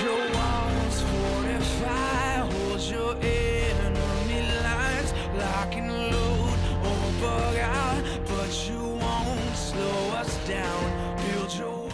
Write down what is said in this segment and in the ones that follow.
your walls, fortify, hold your enemy lines, lock and load, or bug out, but you won't slow us down. Build your wall.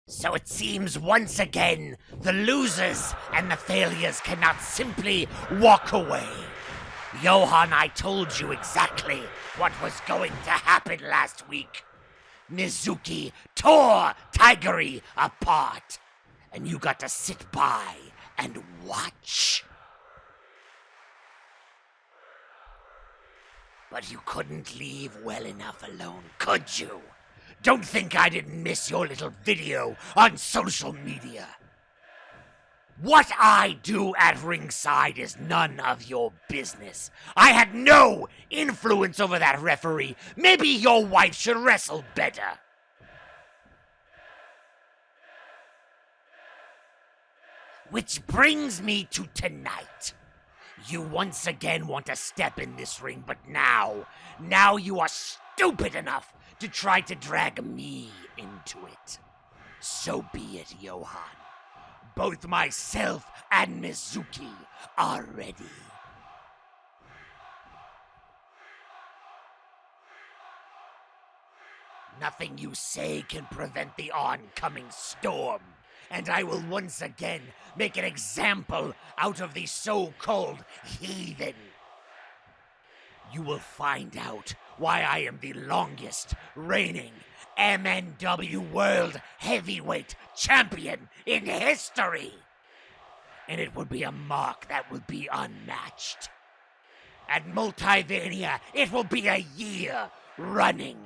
So it seems once again, the losers and the failures cannot simply walk away. Johan, I told you exactly what was going to happen last week. Mizuki tore Tigeri apart, and you got to sit by and watch. But you couldn't leave well enough alone, could you? Don't think I didn't miss your little video on social media. What I do at ringside is none of your business. I had no influence over that referee. Maybe your wife should wrestle better. Which brings me to tonight. You once again want to step in this ring, but now you are stupid enough to try to drag me into it. So be it, Johan. Both myself and Mizuki are ready. Nothing you say can prevent the oncoming storm, and I will once again make an example out of the so-called heathen. You will find out why I am the longest reigning MNW World Heavyweight Champion in history. And it will be a mark that will be unmatched. At Multiverse, it will be a year running.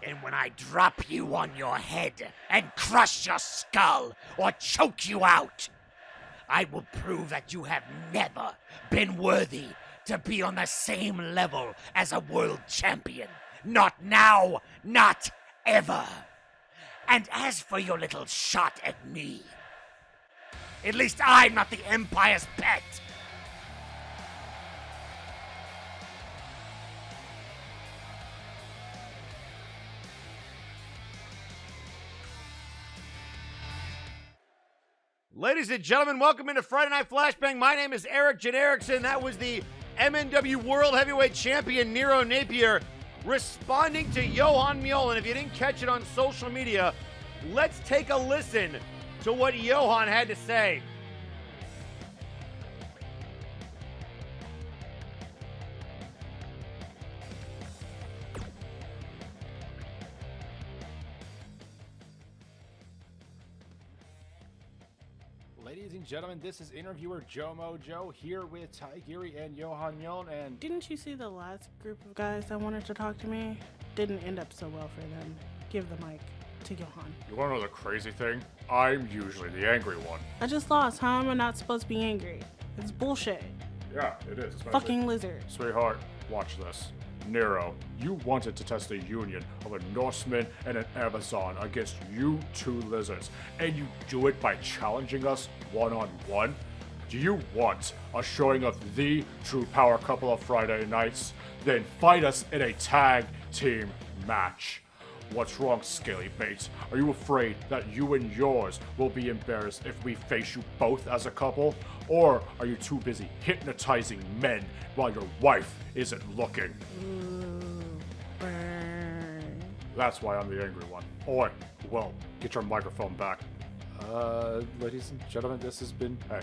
And when I drop you on your head and crush your skull or choke you out, I will prove that you have never been worthy to be on the same level as a world champion. Not now, not ever. And as for your little shot at me, at least I'm not the Empire's pet. Ladies and gentlemen, welcome into Friday Night Flashbang. My name is Eric Genericson. That was the MNW World Heavyweight Champion Nero Napier responding to Johan Mjoln. If you didn't catch it on social media, let's take a listen to what Johan had to say. Ladies and gentlemen, this is interviewer Joe Mojo here with Tigeri and Johan Mjoln. And didn't you see the last group of guys that wanted to talk to me? Didn't end up so well for them. Give the mic to Johan. You want to know the crazy thing? I'm usually the angry one. I just lost. How am I not supposed to be angry? It's bullshit. Yeah, it is. Fucking lizard. Sweetheart, watch this. Nero, you wanted to test the union of a Norseman and an Amazon against you two lizards, and you do it by challenging us one-on-one? Do you want a showing of the true power couple of Friday nights? Then fight us in a tag team match. What's wrong, Scaly Bait? Are you afraid that you and yours will be embarrassed if we face you both as a couple? Or are you too busy hypnotizing men while your wife isn't looking? Burn. That's why I'm the angry one. Oi, well, get your microphone back. Ladies and gentlemen, this has been... Hey.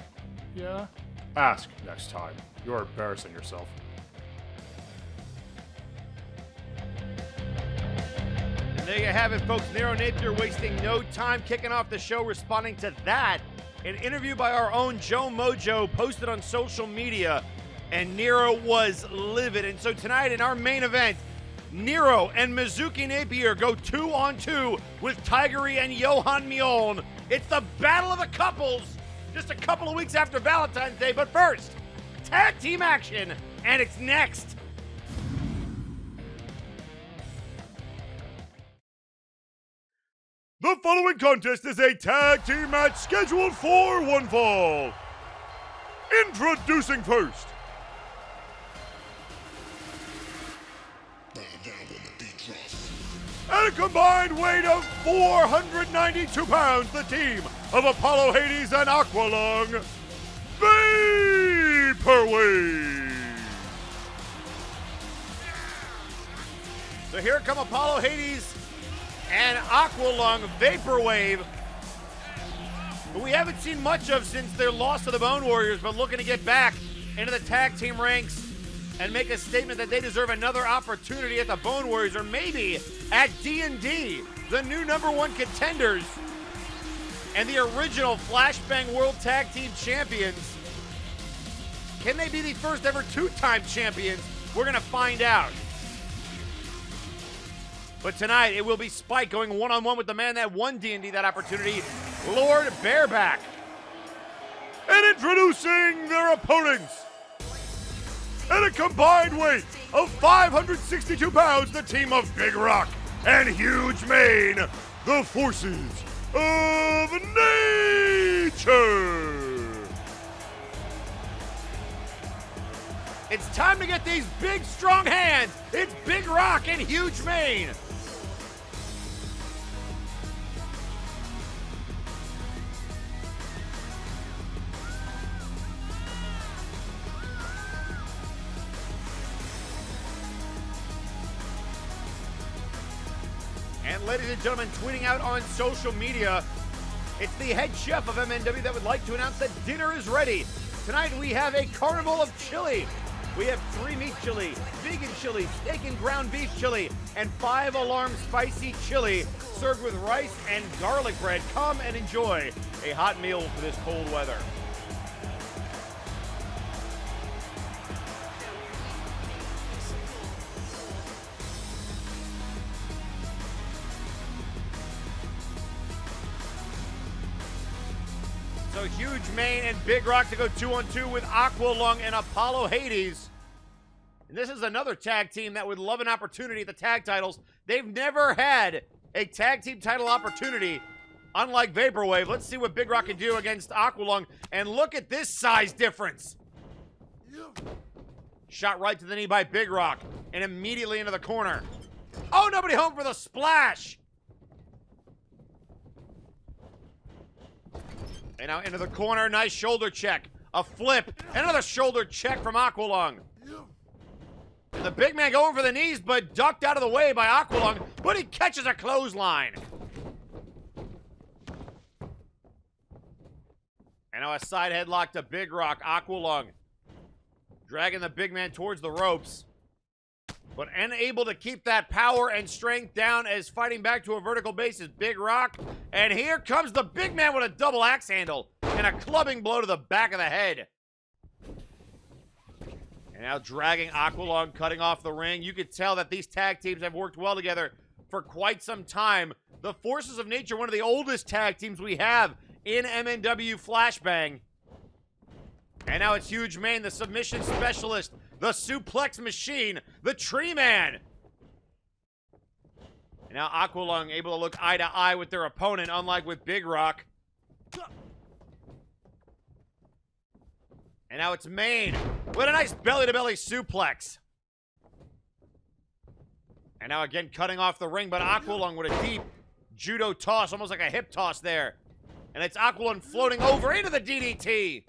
Yeah? Ask next time. You're embarrassing yourself. And there you have it, folks. Nero Napier wasting no time kicking off the show, responding to that. An interview by our own Joe Mojo posted on social media. and Nero was livid. And so tonight in our main event, Nero and Mizuki Napier go 2-on-2 with Tigeri and Johan Mjoln. It's the battle of the couples just a couple of weeks after Valentine's Day. But first, tag team action, and it's next. The following contest is a tag team match scheduled for one fall. Introducing first, at a combined weight of 492 pounds, the team of Apollo Hades and Aqualung, Vaporwave. So here come Apollo Hades and Aqualung, Vaporwave, who we haven't seen much of since their loss to the Bone Warriors, but looking to get back into the tag team ranks and make a statement that they deserve another opportunity at the Bone Warriors, or maybe at D&D, the new #1 contenders and the original Flashbang World Tag Team Champions. Can they be the first ever two-time champions? We're going to find out. But tonight, it will be Spike going one-on-one with the man that won D&D that opportunity, Lord Bareback. And introducing their opponents, at a combined weight of 562 pounds, the team of Big Rock and Huge Mane, the forces of nature. It's time to get these big, strong hands. It's Big Rock and Huge Mane. And ladies and gentlemen, tweeting out on social media, it's the head chef of MNW that would like to announce that dinner is ready. Tonight we have a carnival of chili. We have 3 meat chili, vegan chili, steak and ground beef chili, and 5 alarm spicy chili served with rice and garlic bread. Come and enjoy a hot meal for this cold weather. So Huge Mane and Big Rock to go 2-on-2 with Aqualung and Apollo Hades. And this is another tag team that would love an opportunity at the tag titles. They've never had a tag team title opportunity, unlike Vaporwave. Let's see what Big Rock can do against Aqualung. And look at this size difference. Shot right to the knee by Big Rock and immediately into the corner. Oh, nobody home for the splash. And now into the corner, nice shoulder check. A flip, another shoulder check from Aqualung. And the big man going for the knees, but ducked out of the way by Aqualung, but he catches a clothesline. And now a side headlock to Big Rock. Aqualung dragging the big man towards the ropes, but unable to keep that power and strength down as fighting back to a vertical base is Big Rock. And here comes the big man with a double axe handle and a clubbing blow to the back of the head. And now dragging Aqualung, cutting off the ring. You could tell that these tag teams have worked well together for quite some time. The Forces of Nature, one of the oldest tag teams we have in MNW Flashbang. And now it's Huge Mane, the submission specialist, the suplex machine, the tree man. And now Aqualung able to look eye to eye with their opponent, unlike with Big Rock. And now it's Mane with a nice belly-to-belly suplex. And now again cutting off the ring, but Aqualung with a deep judo toss, almost like a hip toss there. And it's Aqualung floating over into the DDT.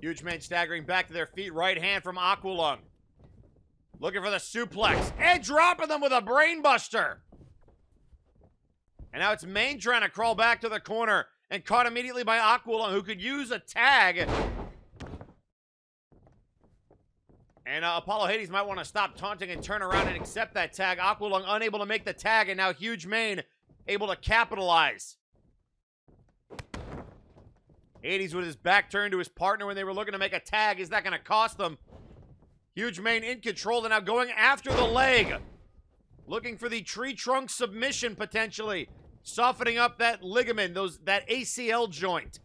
Huge Mane staggering back to their feet. Right hand from Aqualung. Looking for the suplex. And dropping them with a brainbuster. And now it's Mane trying to crawl back to the corner. And caught immediately by Aqualung, who could use a tag. And Apollo Hades might want to stop taunting and turn around and accept that tag. Aqualung unable to make the tag. And now Huge Mane able to capitalize. Hades with his back turned to his partner when they were looking to make a tag. Is that going to cost them? Huge Mane in control and now going after the leg. Looking for the tree trunk submission potentially. Softening up that ligament, that ACL joint.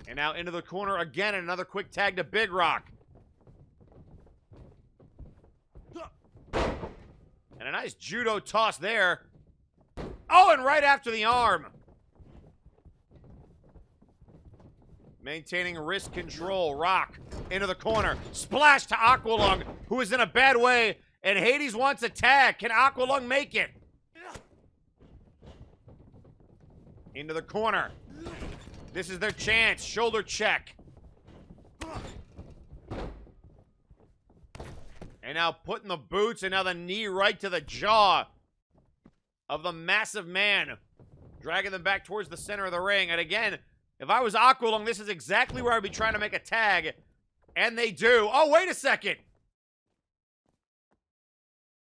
And now into the corner again, and another quick tag to Big Rock. And a nice judo toss there. Oh, and right after the arm. Maintaining wrist control. Rock into the corner. Splash to Aqualung, who is in a bad way. And Hades wants a tag. Can Aqualung make it? Into the corner. This is their chance. Shoulder check. And now putting the boots and now the knee right to the jaw of the massive man. Dragging them back towards the center of the ring. And again, if I was Aqualung, this is exactly where I'd be trying to make a tag. And they do. Oh, wait a second.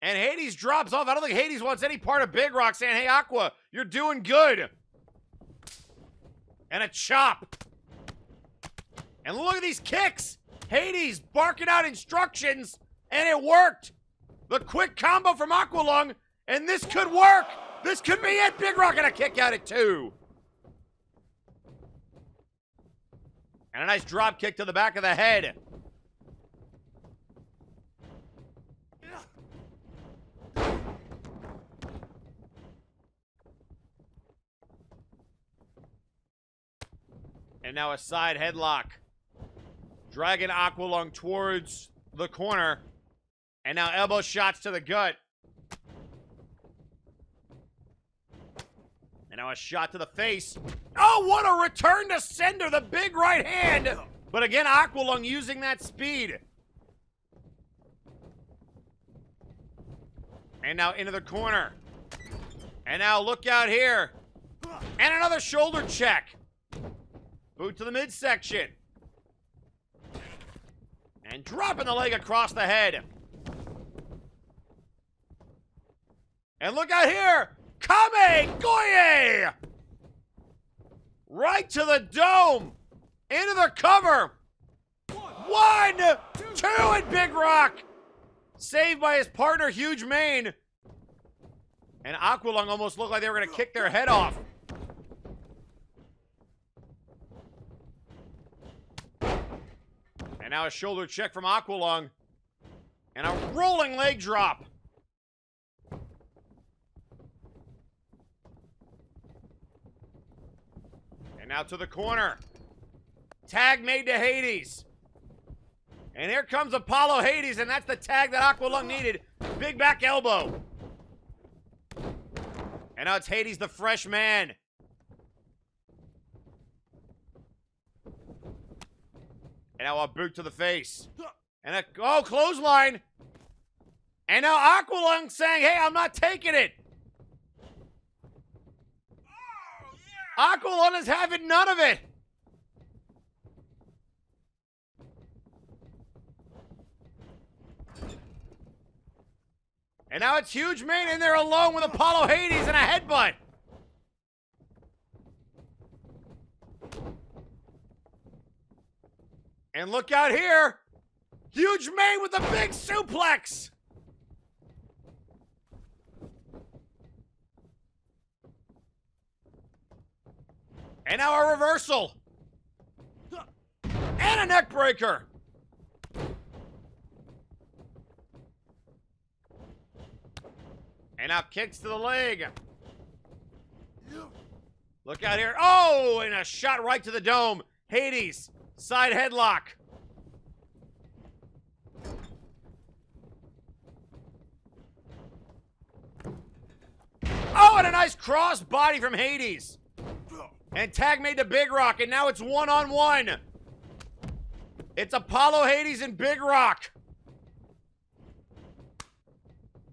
And Hades drops off. I don't think Hades wants any part of Big Rock saying, hey, Aqua, you're doing good. And a chop. And look at these kicks. Hades barking out instructions, and it worked. The quick combo from Aqualung, and this could work. This could be it. Big Rock and a kick out at 2. And a nice drop kick to the back of the head. And now a side headlock. Dragging Aqualung towards the corner. And now elbow shots to the gut. And now a shot to the face. Oh, what a return to sender. The big right hand. But again, Aqualung using that speed. And now into the corner. And now look out here. And another shoulder check. Boot to the midsection. And dropping the leg across the head. And look out here. Kame Goye! Right to the dome. Into the cover. 1, 2, and Big Rock. Saved by his partner, Huge Mane. And Aqualung almost looked like they were going to kick their head off. And now a shoulder check from Aqualung. And a rolling leg drop. And now to the corner. Tag made to Hades. And here comes Apollo Hades, and that's the tag that Aqualung needed. Big back elbow. And now it's Hades, the fresh man. And now a boot to the face. And a, oh, clothesline. And now Aqualung saying, hey, I'm not taking it. Aqualung is having none of it. And now it's Huge Mane in there alone with Apollo Hades and a headbutt. And look out here. Huge Mane with a big suplex. And now a reversal. And a neck breaker. And now kicks to the leg. Look out here. Oh, and a shot right to the dome. Hades, side headlock. Oh, and a nice cross body from Hades. And tag made to Big Rock, and now it's one-on-one. It's Apollo, Hades, and Big Rock.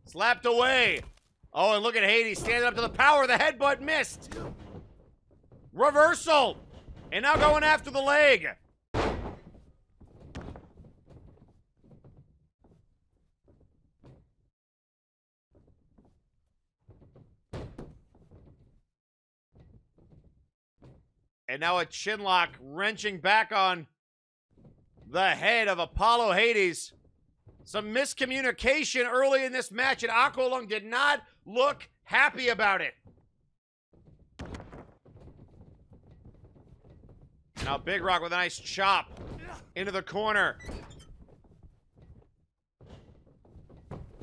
Slapped away. Oh, and look at Hades standing up to the power. The headbutt missed. Reversal. And now going after the leg. And now a chinlock wrenching back on the head of Apollo Hades. Some miscommunication early in this match, and Aqualung did not look happy about it. Now Big Rock with a nice chop into the corner.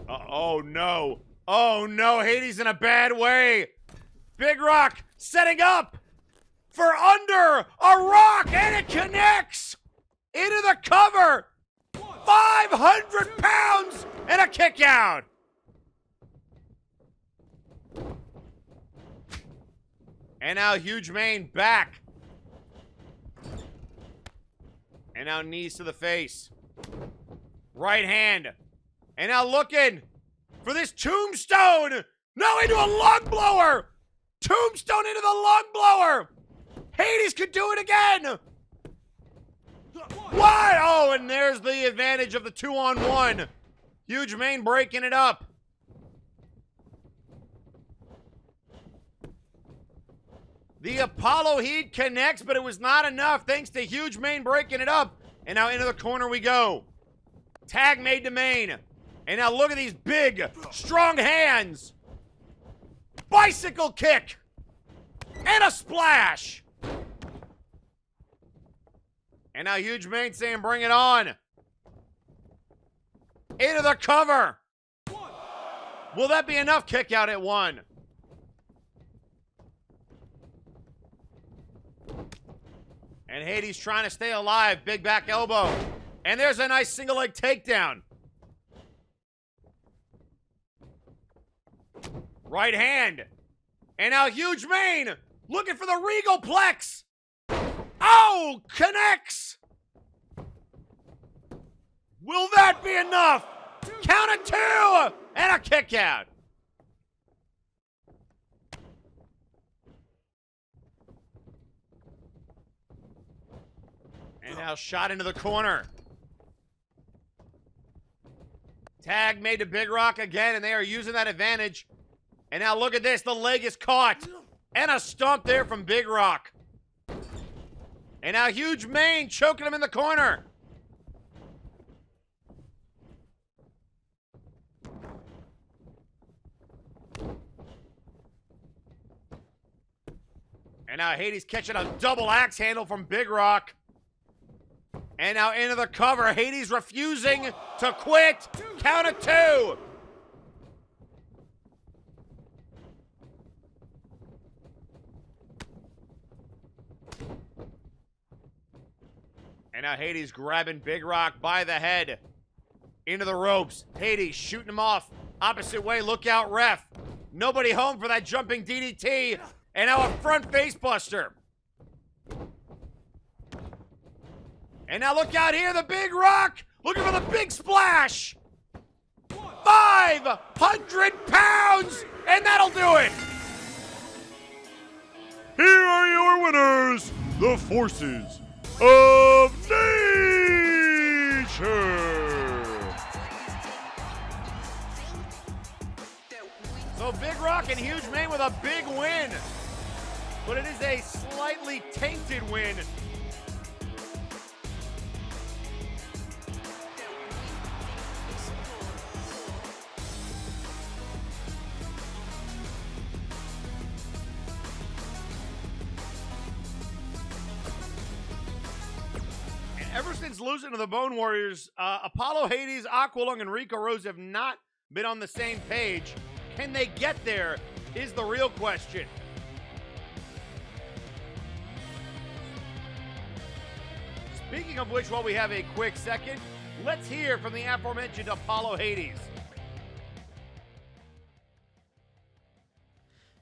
Oh no. Oh no, Hades in a bad way. Big Rock setting up for under a rock, and it connects into the cover. 500 pounds and a kick out. And now Huge Mane back. And now knees to the face. Right hand. And now looking for this tombstone. No, into a lung blower. Tombstone into the lung blower. Hades could do it again. What? Oh, and there's the advantage of the 2-on-1. Huge Mane breaking it up. The Apollo Heat connects, but it was not enough thanks to Huge Mane breaking it up. And now into the corner we go. Tag made to Mane. And now look at these big, strong hands. Bicycle kick. And a splash. And now Huge Mane saying, bring it on. Into the cover. Will that be enough? Kick out at 1. And Hades trying to stay alive. Big back elbow. And there's a nice single leg takedown. Right hand. And now Huge Mane looking for the Regal Plex. Oh, connects. Will that be enough? Count of 2 and a kick out. And now shot into the corner. Tag made to Big Rock again, and they are using that advantage. And now look at this. The leg is caught. And a stomp there from Big Rock. And now Huge Mane choking him in the corner. And now Hades catching a double axe handle from Big Rock. And now into the cover. Hades refusing to quit. Count of 2. And now Hades grabbing Big Rock by the head. Into the ropes. Hades shooting him off. Opposite way. Look out, ref. Nobody home for that jumping DDT. And now a front face buster. And now look out here, the Big Rock, looking for the big splash. 500 pounds, and that'll do it. Here are your winners, the Forces of Nature. So Big Rock and Huge Mane with a big win. But it is a slightly tainted win. Ever since losing to the Bone Warriors, Apollo Hades, Aqualung, and Rico Rose have not been on the same page. Can they get there is the real question. Speaking of which, while we have a quick second, let's hear from the aforementioned Apollo Hades.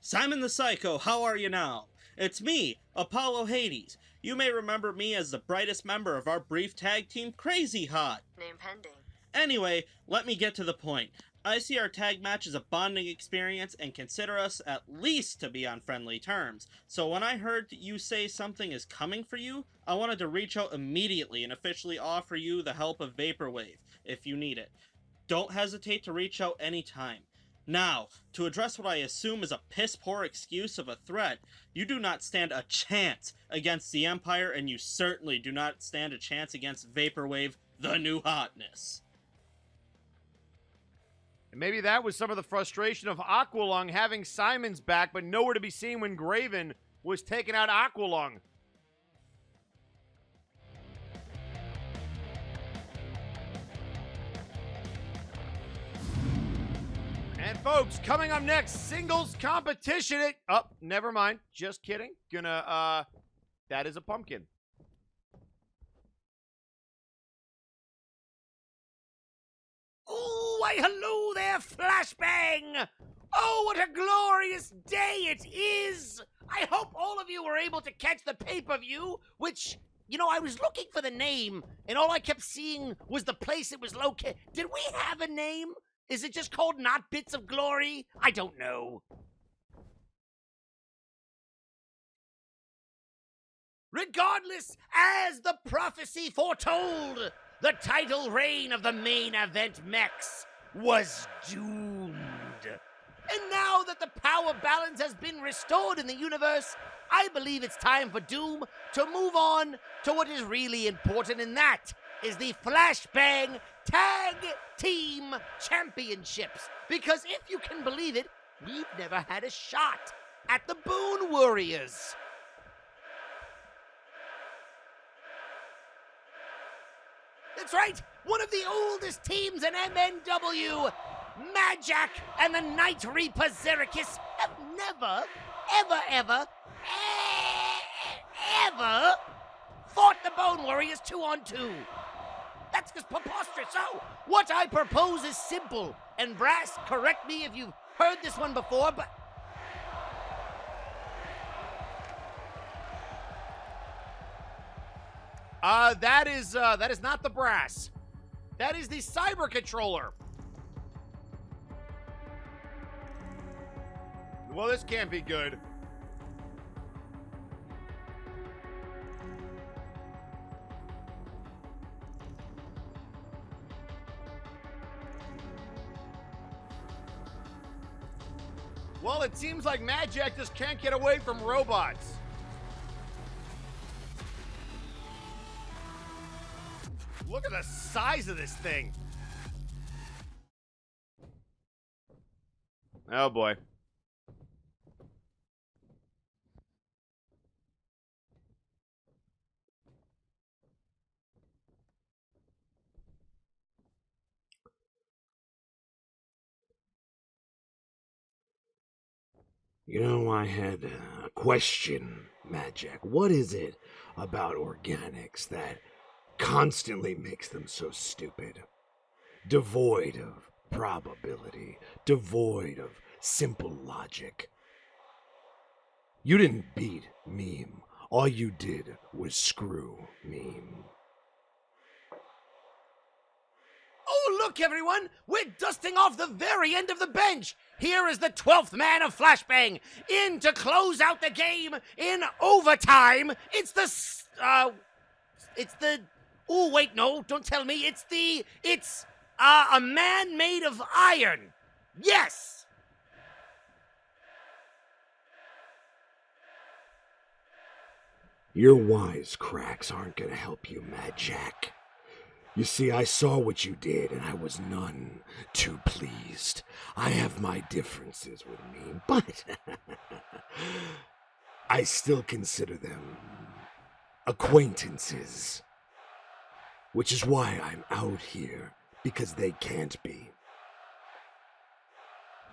Simon the Psycho, how are you now? It's me, Apollo Hades. You may remember me as the brightest member of our brief tag team, Crazy Hot. Name pending. Anyway, let me get to the point. I see our tag match as a bonding experience and consider us at least to be on friendly terms. So when I heard you say something is coming for you, I wanted to reach out immediately and officially offer you the help of Vaporwave, if you need it. Don't hesitate to reach out anytime. Now, to address what I assume is a piss-poor excuse of a threat, you do not stand a chance against the Empire, and you certainly do not stand a chance against Vaporwave, the new hotness. And maybe that was some of the frustration of Aqualung having Simon's back, but nowhere to be seen when Graven was taking out Aqualung. And folks, coming up next, singles competition. Never mind. Just kidding. That is a pumpkin. Oh, why hello there, Flashbang! Oh, what a glorious day it is! I hope all of you were able to catch the pay-per-view, which, I was looking for the name, and all I kept seeing was the place it was located. Did we have a name? Is it just called Not Bits of Glory? I don't know. Regardless, as the prophecy foretold, the title reign of the main event mechs was doomed. And now that the power balance has been restored in the universe, I believe it's time for Doom to move on to what is really important, and that is the Flashbang Tag Team Championships. Because if you can believe it, we've never had a shot at the Boon Warriors. That's right, one of the oldest teams in MNW, Madjack and the Night Reaper Zherekas have never, ever fought the Bone Warriors 2-on-2. That's just preposterous. So, what I propose is simple. And Brass, correct me if you've heard this one before, but... That is not the Brass. That is the Cyber Controller. Well, this can't be good. Well, it seems like Madjack just can't get away from robots. Look at the size of this thing. Oh, boy. I had a question, Madjack. What is it about organics that constantly makes them so stupid? Devoid of probability, devoid of simple logic. You didn't beat Meme. All you did was screw Meme. Oh, look, everyone! We're dusting off the very end of the bench! Here is the 12th man of Flashbang, in to close out the game in overtime! Oh, wait, no, don't tell me. It's a man made of iron! Yes! Your wisecracks aren't gonna help you, Madjack. You see, I saw what you did, and I was none too pleased. I have my differences with me, but I still consider them acquaintances. Which is why I'm out here, because they can't be.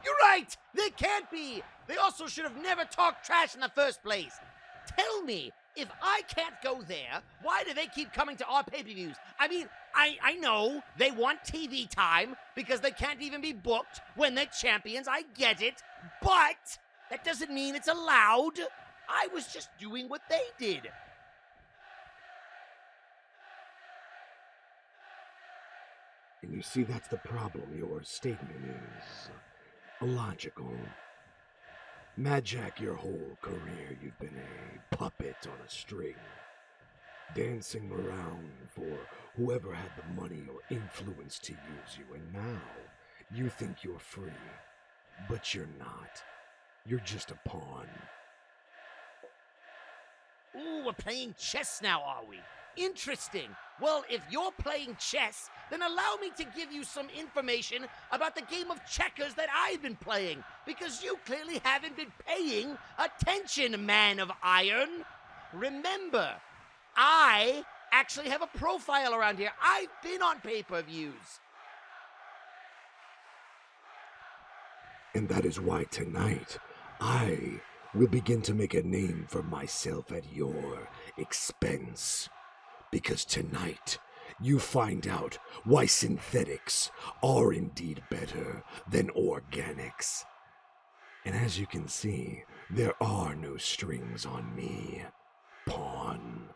You're right! They can't be! They also should have never talked trash in the first place. Tell me, if I can't go there, why do they keep coming to our pay-per-views? I mean, I know they want TV time because they can't even be booked when they're champions. I get it. But that doesn't mean it's allowed. I was just doing what they did. And you see, that's the problem. Your statement is illogical. Madjack, your whole career, you've been a puppet on a string, dancing around for whoever had the money or influence to use you, and now you think you're free. But you're not. You're just a pawn. Ooh, we're playing chess now, are we? Interesting. Well, if you're playing chess, then allow me to give you some information about the game of checkers that I've been playing, because you clearly haven't been paying attention, man of iron. Remember, I actually have a profile around here. I've been on pay-per-views. And that is why tonight, I will begin to make a name for myself at your expense. Because tonight, you find out why synthetics are indeed better than organics. And as you can see, there are no strings on me, pawn.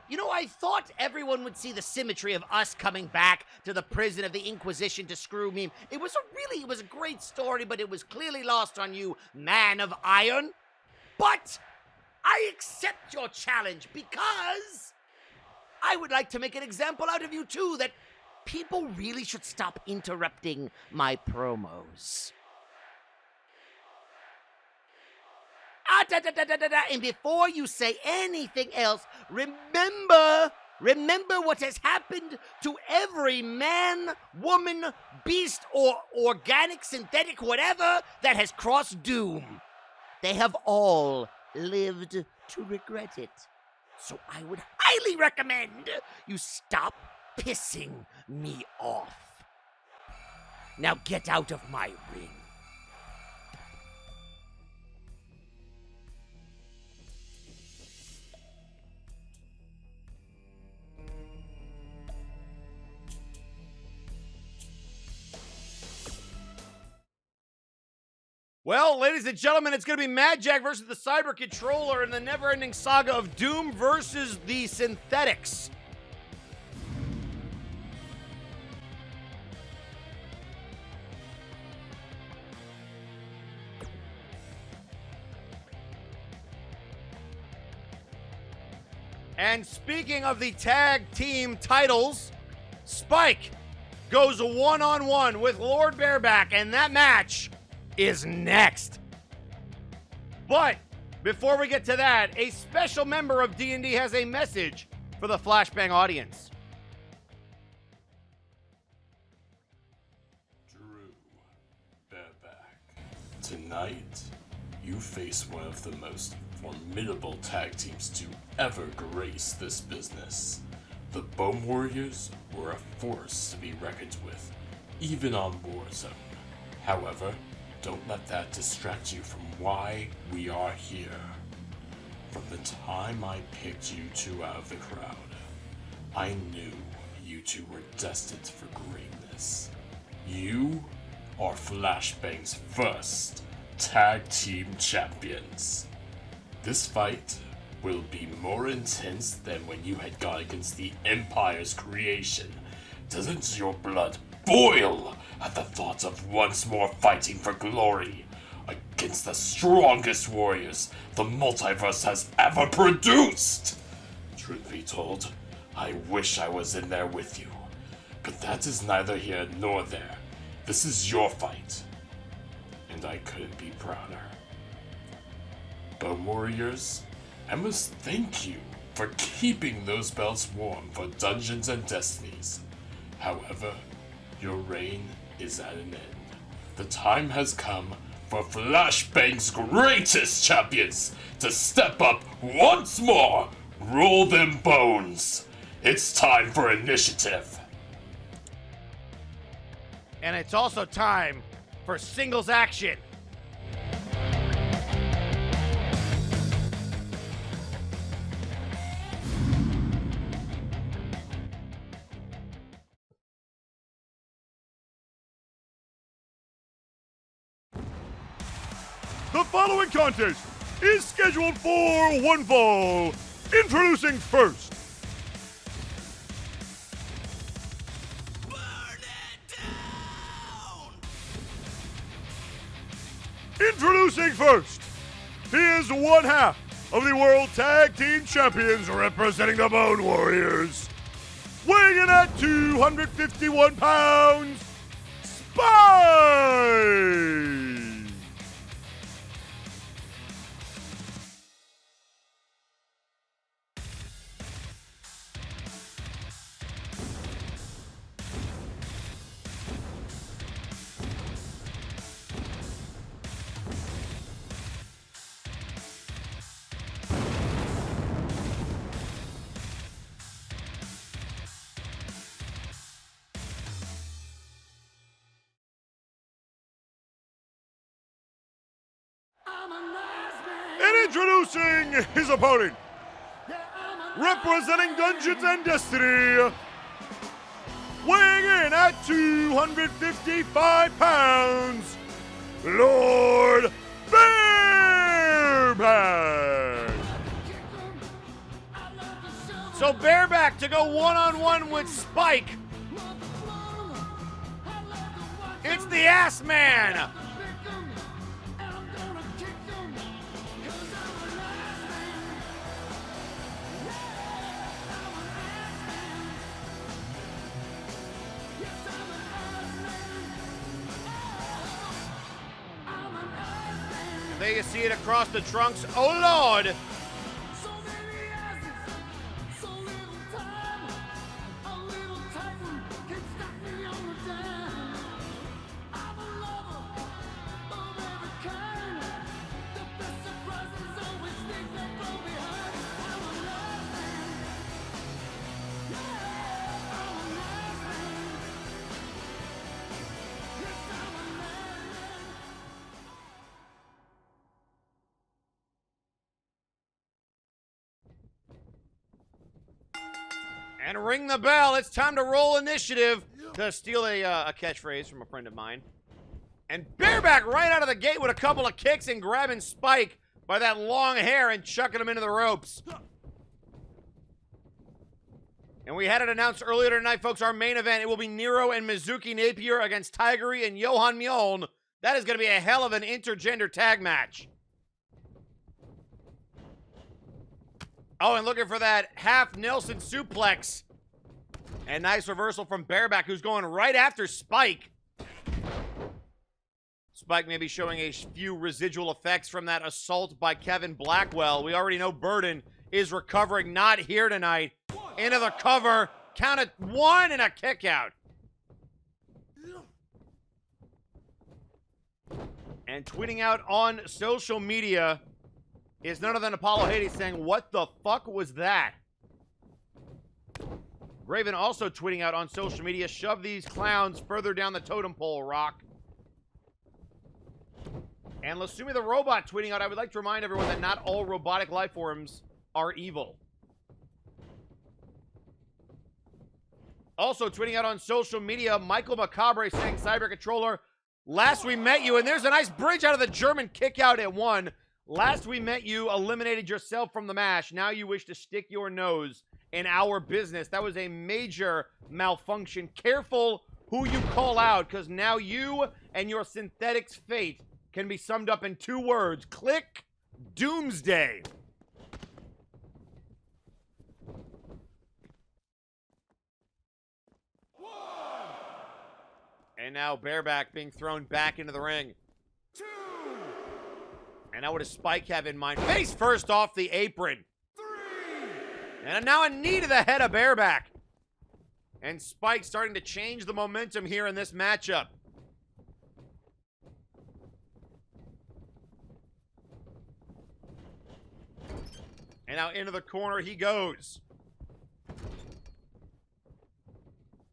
You know, I thought everyone would see the symmetry of us coming back to the prison of the Inquisition to screw me. It was a great story, but it was clearly lost on you, man of iron. But I accept your challenge because I would like to make an example out of you too, that people really should stop interrupting my promos. And before you say anything else, remember what has happened to every man, woman, beast, or organic, synthetic, whatever that has crossed doom. They have all lived to regret it. So I would highly recommend you stop pissing me off. Now get out of my ring. Well, ladies and gentlemen, it's going to be Madjack versus the Cyber Controller in the never-ending saga of Doom versus the Synthetics. And speaking of the tag team titles, Spike goes one-on-one with Lord Bareback, and that match is next. But before we get to that, a special member of D&D has a message for the Flashbang audience. Drew, Bareback. Tonight, you face one of the most formidable tag teams to ever grace this business. The Bone Warriors were a force to be reckoned with, even on Warzone. However, don't let that distract you from why we are here. From the time I picked you two out of the crowd, I knew you two were destined for greatness. You are Flashbang's first tag team champions. This fight will be more intense than when you had gone against the Empire's creation. Doesn't your blood boil at the thought of once more fighting for glory against the strongest warriors the Multiverse has ever produced? Truth be told, I wish I was in there with you, but that is neither here nor there. This is your fight, and I couldn't be prouder. Bone Warriors, I must thank you for keeping those belts warm for Dungeons and Destinies. However, your reign is at an end. The time has come for Flashbang's greatest champions to step up once more. Roll them bones. It's time for initiative. And it's also time for singles action. The following contest is scheduled for one fall. Introducing first. Burn it down! Introducing first. He is one half of the World Tag Team Champions representing the Bone Warriors. Weighing in at 251 pounds, Spike! fight! And introducing his opponent, representing Dungeons and Destiny, weighing in at 255 pounds, Lord Bareback. So Bareback to go one-on-one with Spike. It's the Ass Man. There you see it across the trunks. Oh, Lord! And ring the bell. It's time to roll initiative. To steal a catchphrase from a friend of mine. And Bareback right out of the gate with a couple of kicks and grabbing Spike by that long hair and chucking him into the ropes. And we had it announced earlier tonight, folks, our main event. It will be Nero and Mizuki Napier against Tigeri and Johan Mjoln. That is going to be a hell of an intergender tag match. Oh, and looking for that half Nelson suplex. And nice reversal from Bareback, who's going right after Spike. Spike may be showing a few residual effects from that assault by Kevin Blackwell. We already know Burden is recovering, not here tonight. Into the cover. Count it, 1 and a kick out. And tweeting out on social media is none other than Apollo Hades saying, "What the fuck was that?" Graven also tweeting out on social media, "Shove these clowns further down the totem pole, Rock." And Lasumi the Robot tweeting out, "I would like to remind everyone that not all robotic life forms are evil." Also tweeting out on social media, Michael Macabre saying, "Cyber Controller, last we met you," and there's a nice bridge out of the German kick out at 1. "Last we met you, eliminated yourself from the match. Now you wish to stick your nose in our business." That was a major malfunction. Careful who you call out, because now you and your synthetic's fate can be summed up in 2 words. Click Doomsday. And now Bareback being thrown back into the ring. 2. And now what does Spike have in mind? Face first off the apron. 3. And now a knee to the head of Bareback. And Spike starting to change the momentum here in this matchup. And now into the corner he goes.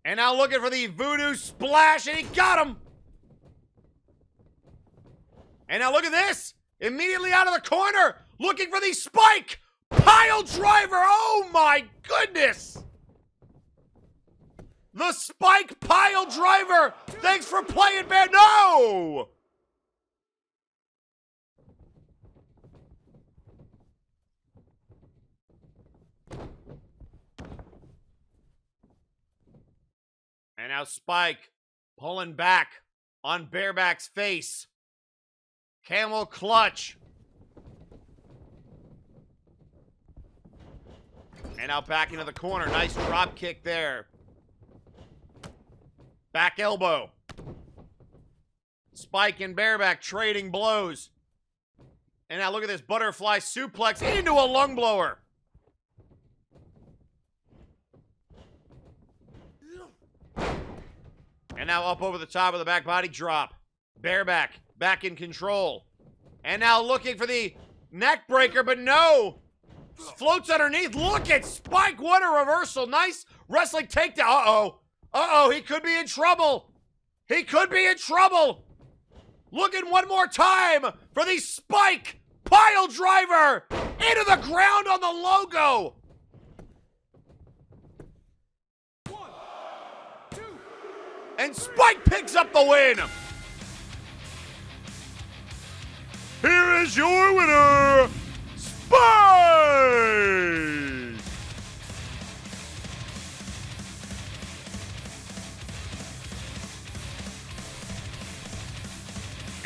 And now looking for the voodoo splash, and he got him. And now look at this. Immediately out of the corner, looking for the Spike pile driver. Oh my goodness. The Spike pile driver. Thanks for playing, man. No. And now Spike pulling back on Bareback's face. Camel clutch. And now back into the corner. Nice drop kick there. Back elbow. Spike and Bareback trading blows. And now look at this butterfly suplex into a lung blower. And now up over the top of the back body drop. Bareback back in control. And now looking for the neck breaker, but no. Floats underneath. Look at Spike. What a reversal. Nice wrestling takedown. Uh-oh. Uh-oh. He could be in trouble. He could be in trouble. Looking one more time for the Spike pile driver into the ground on the logo. 1, 2. And Spike picks up the win. Here is your winner, Spike!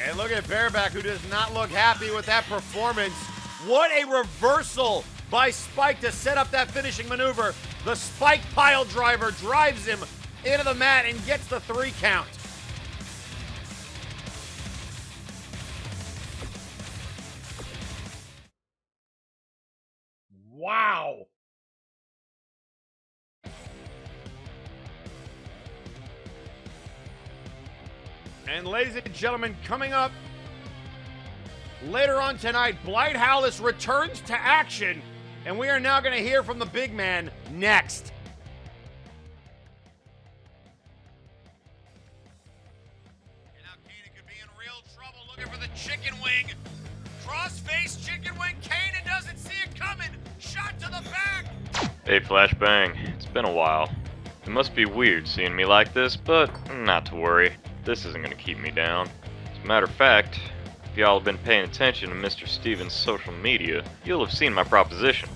And look at Bareback, who does not look happy with that performance. What a reversal by Spike to set up that finishing maneuver. The Spike pile driver drives him into the mat and gets the 3 count. Wow. And ladies and gentlemen, coming up later on tonight, Blight Howlis returns to action, and we are now going to hear from the big man next. And now Canid could be in real trouble looking for the chicken wing. Cross-face chicken wing. Canid doesn't see it coming. Shot to the back. Hey Flashbang, it's been a while. It must be weird seeing me like this, but not to worry. This isn't gonna keep me down. As a matter of fact, if y'all have been paying attention to Mr. Stevens' social media, you'll have seen my proposition.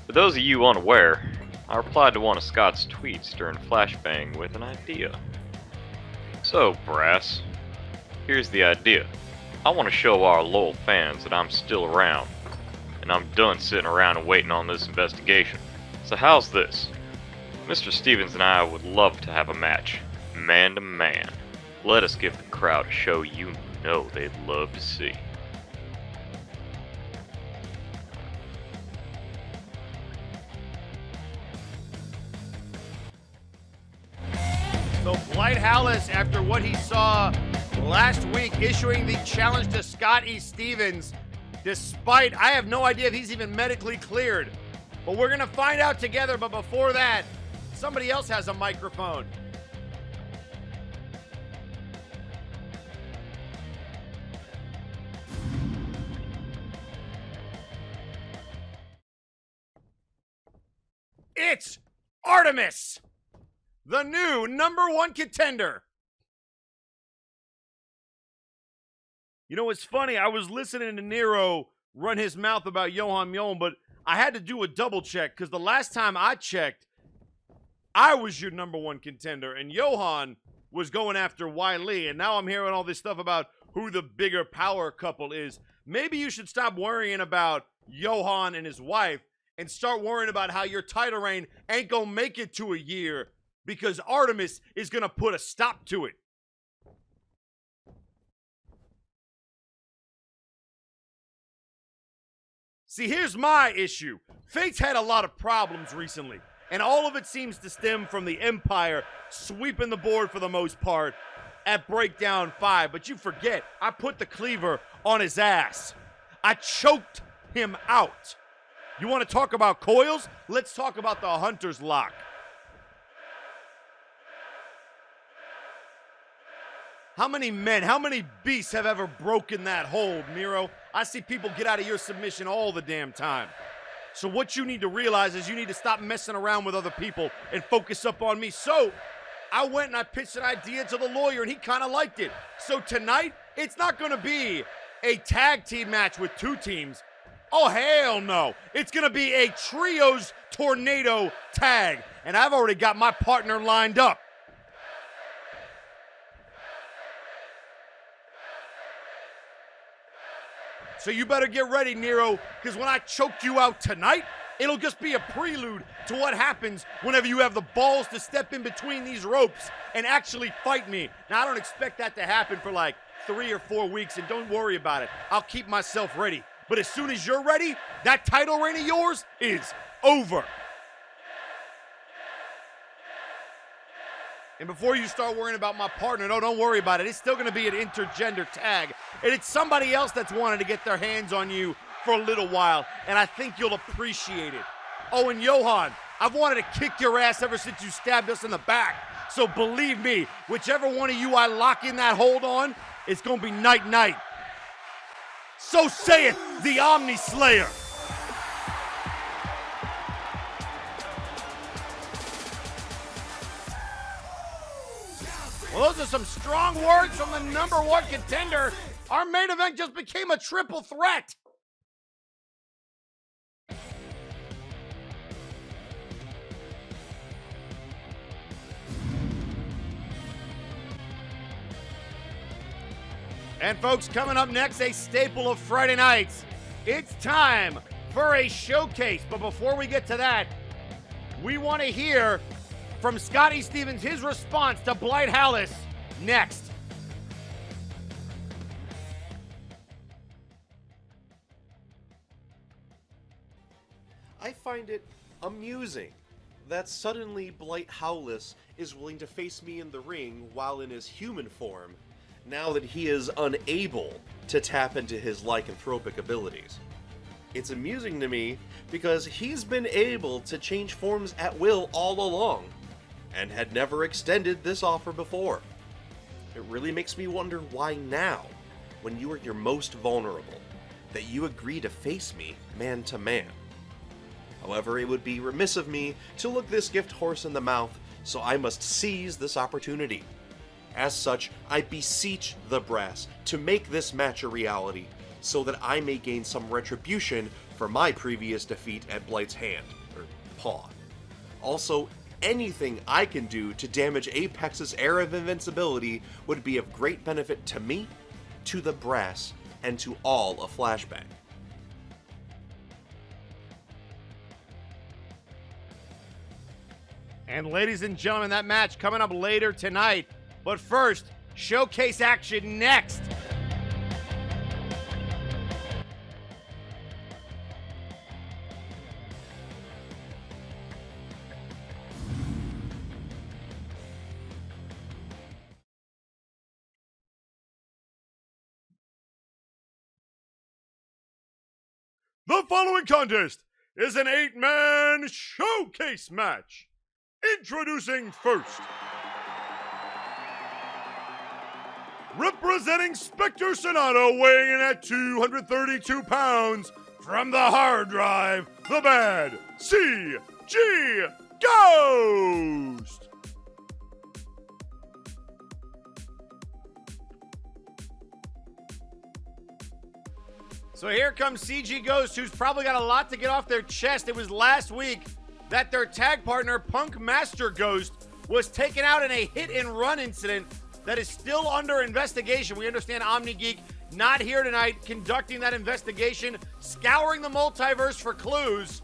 For those of you unaware, I replied to one of Scott's tweets during Flashbang with an idea. So, brass, here's the idea. I want to show our loyal fans that I'm still around, and I'm done sitting around and waiting on this investigation. So how's this? Mr. Stevens and I would love to have a match, man to man. Let us give the crowd a show you know they'd love to see. So Blight Howlis, after what he saw last week, issuing the challenge to Scott E. Stevens, despite, I have no idea if he's even medically cleared. But we're going to find out together, but before that, somebody else has a microphone. It's Artemis, the new #1 contender. You know, it's funny, I was listening to Nero run his mouth about Johan Mjoln, but I had to do a double check, because the last time I checked, I was your #1 contender, and Johan was going after Wai Li, and now I'm hearing all this stuff about who the bigger power couple is. Maybe you should stop worrying about Johan and his wife and start worrying about how your title reign ain't gonna make it to a year, because Artemis is gonna put a stop to it. See, here's my issue. Fate's had a lot of problems recently, and all of it seems to stem from the Empire sweeping the board for the most part at Breakdown 5. But you forget, I put the cleaver on his ass. I choked him out. You want to talk about coils? Let's talk about the Hunter's Lock. How many men, how many beasts have ever broken that hold, Nero? I see people get out of your submission all the damn time. So what you need to realize is you need to stop messing around with other people and focus up on me. So I went and I pitched an idea to the lawyer, and he kind of liked it. So tonight, it's not going to be a tag team match with 2 teams. Oh, hell no. It's going to be a trios tornado tag. And I've already got my partner lined up. So you better get ready, Nero, because when I choke you out tonight, It'll just be a prelude to what happens whenever you have the balls to step in between these ropes and actually fight me. Now, I don't expect that to happen for like 3 or 4 weeks, and don't worry about it. I'll keep myself ready. But as soon as you're ready, that title reign of yours is over. And before you start worrying about my partner, no, don't worry about it. It's still going to be an intergender tag. And it's somebody else that's wanted to get their hands on you for a little while. And I think you'll appreciate it. Oh, and Johan, I've wanted to kick your ass ever since you stabbed us in the back. So believe me, whichever one of you I lock in that hold on, it's going to be night-night. So saith the Omni Slayer. Well, those are some strong words from the #1 contender. Our main event just became a triple threat. And folks, coming up next, a staple of Friday nights. It's time for a showcase. But before we get to that, we want to hear from Scotty Stevens, his response to Blight Howlis next. I find it amusing that suddenly Blight Howlis is willing to face me in the ring while in his human form, now that he is unable to tap into his lycanthropic abilities. It's amusing to me because he's been able to change forms at will all along, and had never extended this offer before. It really makes me wonder why now, when you are your most vulnerable, that you agree to face me man to man. However, it would be remiss of me to look this gift horse in the mouth, so I must seize this opportunity. As such, I beseech the brass to make this match a reality, so that I may gain some retribution for my previous defeat at Blight's hand, or paw. Also, anything I can do to damage Apex's era of invincibility would be of great benefit to me, to the brass, and to all of Flashbang. And ladies and gentlemen, that match coming up later tonight. But first, showcase action next. The following contest is an 8-man showcase match. Introducing first, representing Spectre Sonata, weighing in at 232 pounds, from the hard drive, the Bad CG Ghost. So here comes CG Ghost, who's probably got a lot to get off their chest. It was last week that their tag partner, Punk Master Ghost, was taken out in a hit-and-run incident that is still under investigation. We understand Omni Geek not here tonight conducting that investigation, scouring the multiverse for clues,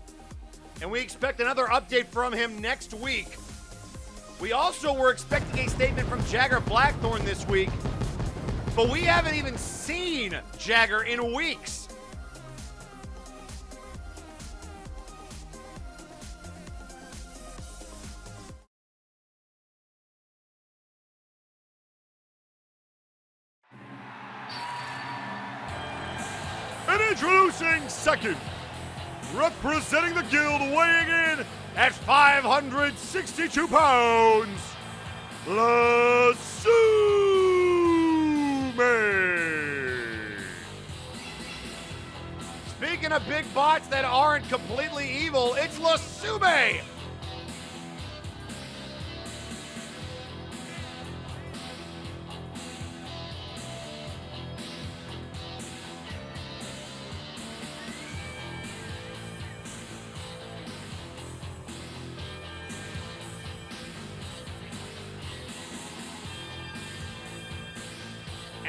and we expect another update from him next week. We also were expecting a statement from Jagger Blackthorn this week, but we haven't even seen Jagger in weeks. And introducing second, representing the guild, weighing in at 562 pounds, La Sume. Speaking of big bots that aren't completely evil, it's La Sume.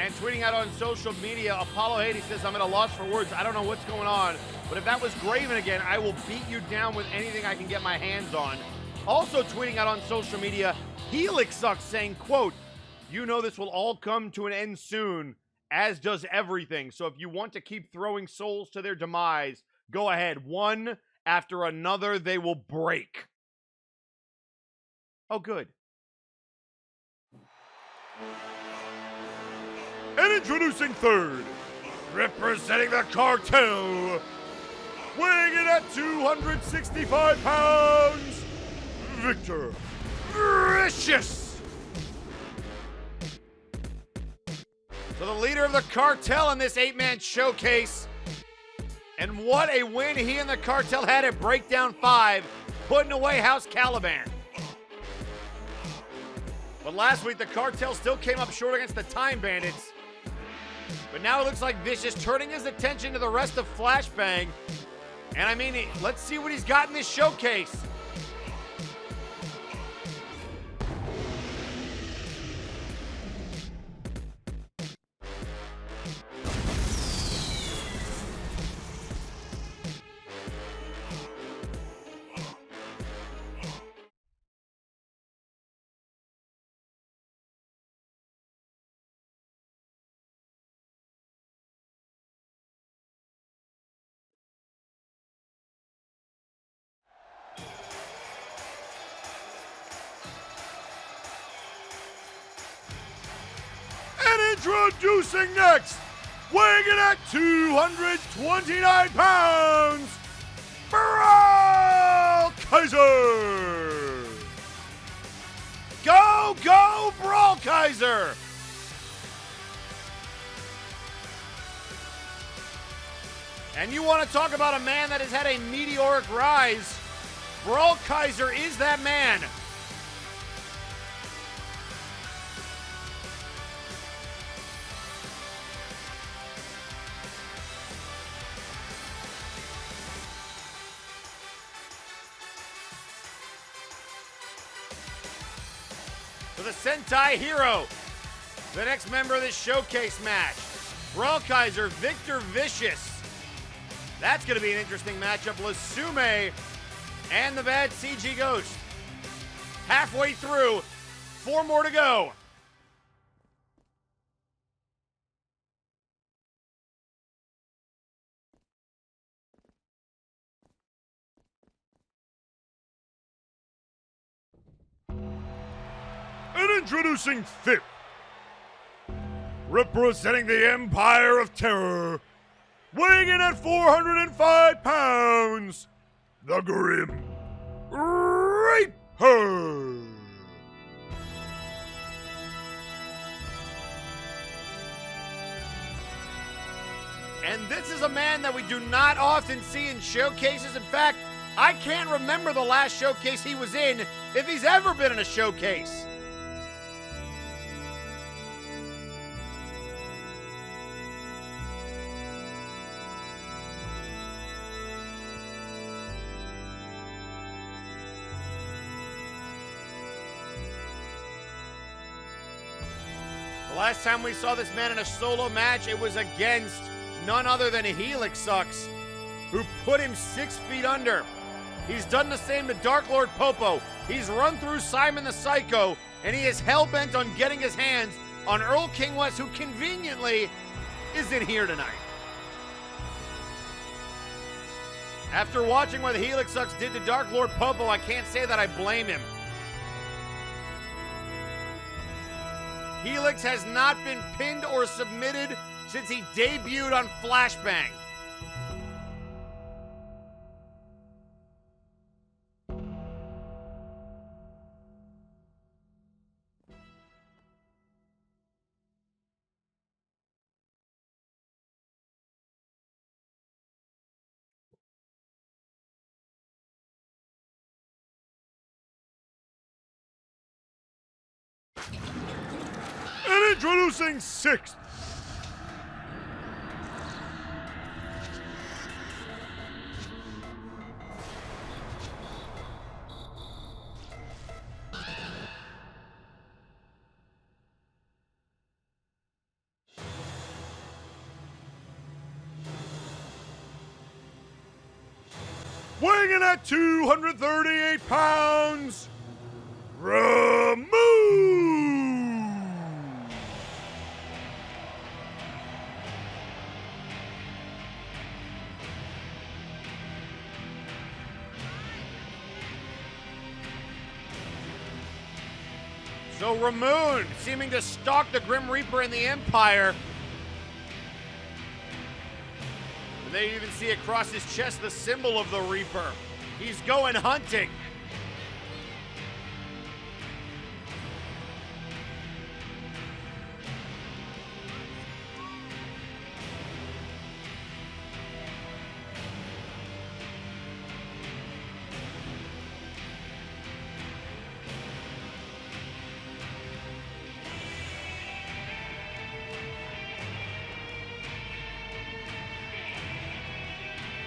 And tweeting out on social media, Apollo Hades says, I'm at a loss for words. I don't know what's going on. But if that was Graven again, I will beat you down with anything I can get my hands on. Also tweeting out on social media, Helix Sucks saying, quote, you know this will all come to an end soon, as does everything. So if you want to keep throwing souls to their demise, go ahead. One after another, they will break. Oh, good. And introducing third, representing the cartel, weighing in at 265 pounds, Victor Vicious. So the leader of the cartel in this 8-man showcase. And what a win he and the cartel had at Breakdown 5, putting away House Caliban. But last week, the cartel still came up short against the Time Bandits. But now it looks like Vicious turning his attention to the rest of Flashbang. And I mean, let's see what he's got in this showcase. Introducing next, weighing in at 229 pounds, Brawl Kaiser! Go, go, Brawl Kaiser! And you want to talk about a man that has had a meteoric rise, Brawl Kaiser is that man. For the Sentai Hero, the next member of this showcase match, Brawl Kaiser, Victor Vicious. That's going to be an interesting matchup. Lasume and the bad CG Ghost. Halfway through, 4 more to go. And introducing fifth, representing the Empire of Terror, weighing in at 405 pounds, the Grim Reaper. And this is a man that we do not often see in showcases. In fact, I can't remember the last showcase he was in, if he's ever been in a showcase. Last time we saw this man in a solo match, it was against none other than Helix Sucks, who put him 6 feet under. He's done the same to Dark Lord Popo. He's run through Simon the Psycho, and he is hell-bent on getting his hands on Earl King West, who conveniently isn't here tonight. After watching what Helix Sucks did to Dark Lord Popo, I can't say that I blame him. Helix has not been pinned or submitted since he debuted on Flashbang. And introducing sixth, weighing in at 238 pounds, Ramund! So Ramund, seeming to stalk the Grim Reaper in the Empire. And they even see across his chest the symbol of the Reaper. He's going hunting.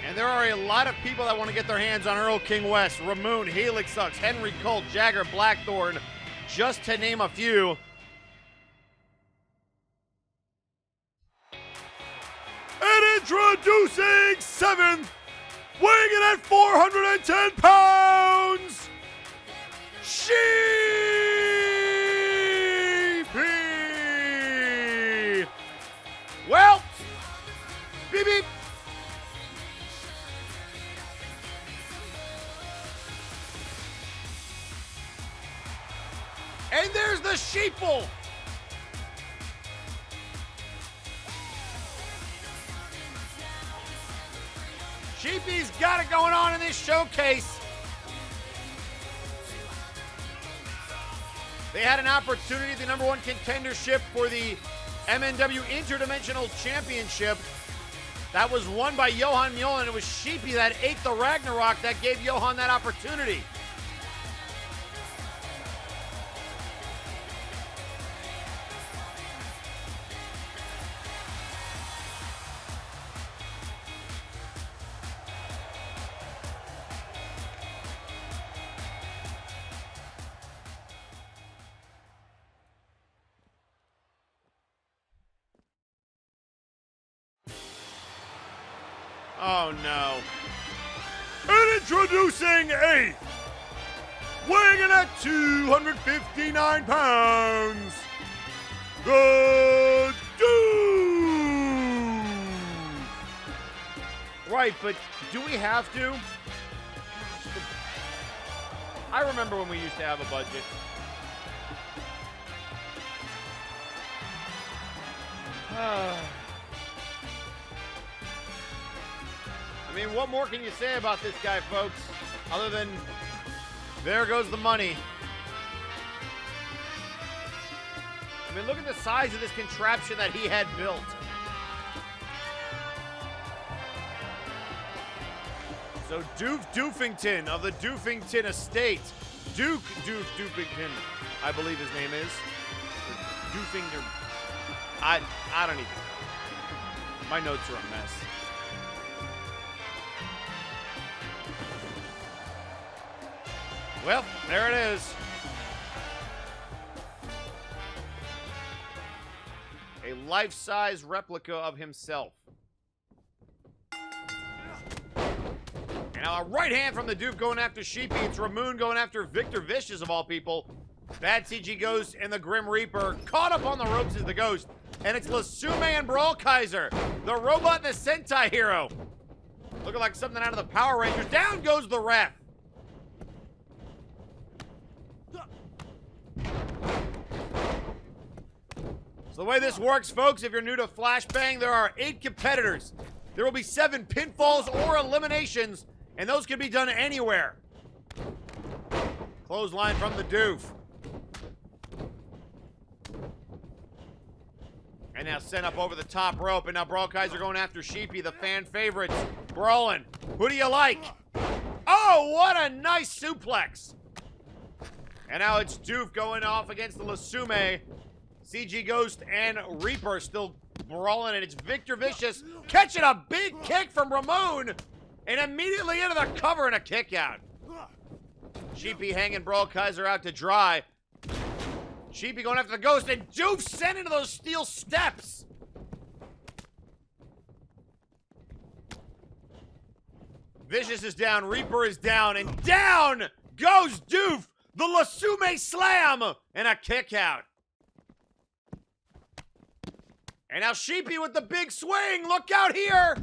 And there are a lot of people that want to get their hands on Earl King West, Ramund, Helix Sucks, Henry Colt, Jagger, Blackthorn, just to name a few. And introducing 7th, weighing in at 410 pounds, Sheepy! Well, beep beep. And there's the sheeple. Sheepy's got it going on in this showcase. They had an opportunity, the #1 contendership for the MNW Interdimensional Championship. That was won by Johan Mjoln, and it was Sheepy that ate the Ragnarok that gave Johan that opportunity. Oh no. And introducing 8th, weighing in at 259 pounds, the Doof! Right, but do we have to? I remember when we used to have a budget. I mean, what more can you say about this guy, folks? Other than, there goes the money. I mean, look at the size of this contraption that he had built. So Doof Doofington of the Doofington Estate. Duke Doof Doofington, I believe his name is. Or Doofinger. I don't even know. My notes are a mess. Well, there it is. A life-size replica of himself. And now a right hand from the Doof going after Sheepy. It's Ramund going after Victor Vicious of all people. Bad CG Ghost and the Grim Reaper. Caught up on the ropes is the Ghost. And it's Lasume and Brawl Kaiser. The robot and the Sentai hero. Looking like something out of the Power Rangers. Down goes the ref. So the way this works, folks, if you're new to Flashbang, there are 8 competitors. There will be 7 pinfalls or eliminations, and those can be done anywhere. Clothesline from the Doof. And now sent up over the top rope, and now Brawl Kaiser going after Sheepy, the fan favorites. Brawling. Who do you like? Oh, what a nice suplex. And now it's Doof going off against the Lasume. CG Ghost and Reaper still brawling, and it's Victor Vicious catching a big kick from Ramund and immediately into the cover and a kick out. Sheepy hanging Brawl Kaiser out to dry. Sheepy going after the Ghost, and Doof sent into those steel steps. Vicious is down, Reaper is down, and down goes Doof! The Lasume slam! And a kick out. And now Sheepy with the big swing! Look out here!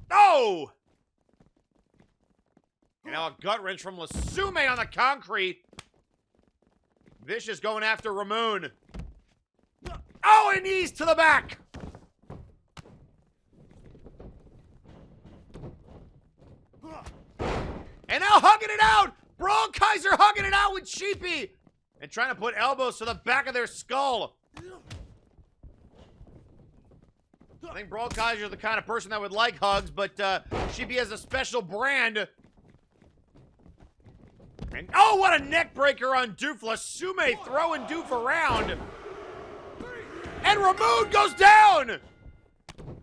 Oh! And now a gut wrench from Lasume on the concrete. Vicious going after Ramund. Oh, and knees to the back! And now hugging it out! Brawl Kaiser hugging it out with Sheepy! And trying to put elbows to the back of their skull. I think Brawl Kaiser is the kind of person that would like hugs, but Sheepy has a special brand. And oh, what a neck breaker on Doof. Lasume throwing Doof around. And Ramund goes down!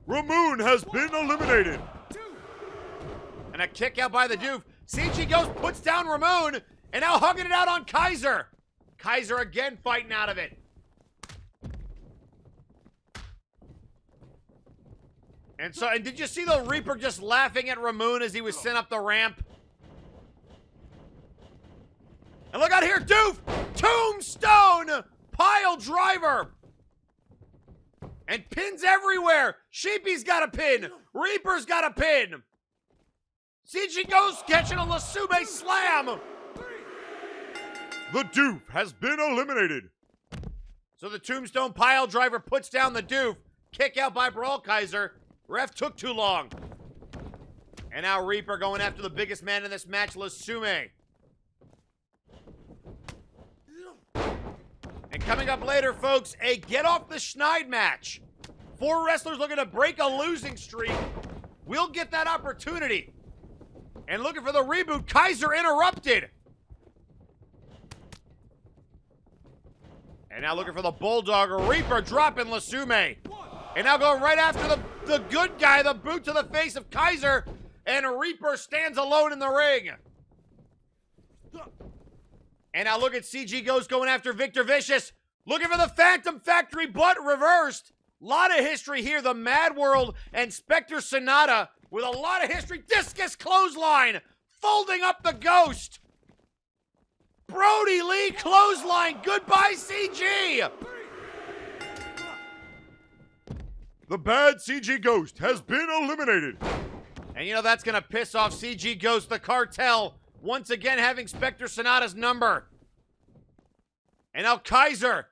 Ramund has been eliminated. And a kick out by the Doof. CG Ghost puts down Ramund, and now hugging it out on Kaiser. Kaiser again fighting out of it. And did you see the Reaper just laughing at Ramund as he was sent up the ramp? And look out here, Doof! Tombstone! Pile driver! And pins everywhere! Sheepy's got a pin! Reaper's got a pin! CG Ghost catching a Lasume slam! The Doof has been eliminated. So the Tombstone pile driver puts down the Doof. Kick out by Brawl Kaiser. Ref took too long. And now Reaper going after the biggest man in this match, Lasume. And coming up later, folks, a get off the Schneid match. 4 wrestlers looking to break a losing streak. We'll get that opportunity. And looking for the reboot, Kaiser interrupted. And now looking for the Bulldog, Reaper dropping Lasume. And now going right after the good guy, the boot to the face of Kaiser. And Reaper stands alone in the ring. And now look at CG Ghost going after Victor Vicious. Looking for the Phantom Factory, but reversed. Lot of history here. The Mad World and Spectre Sonata with a lot of history. Discus clothesline. Folding up the Ghost. Brody Lee clothesline. Goodbye, CG. The bad CG Ghost has been eliminated. And you know that's going to piss off CG Ghost, the cartel, once again having Spectre Sonata's number. And now Kaiser.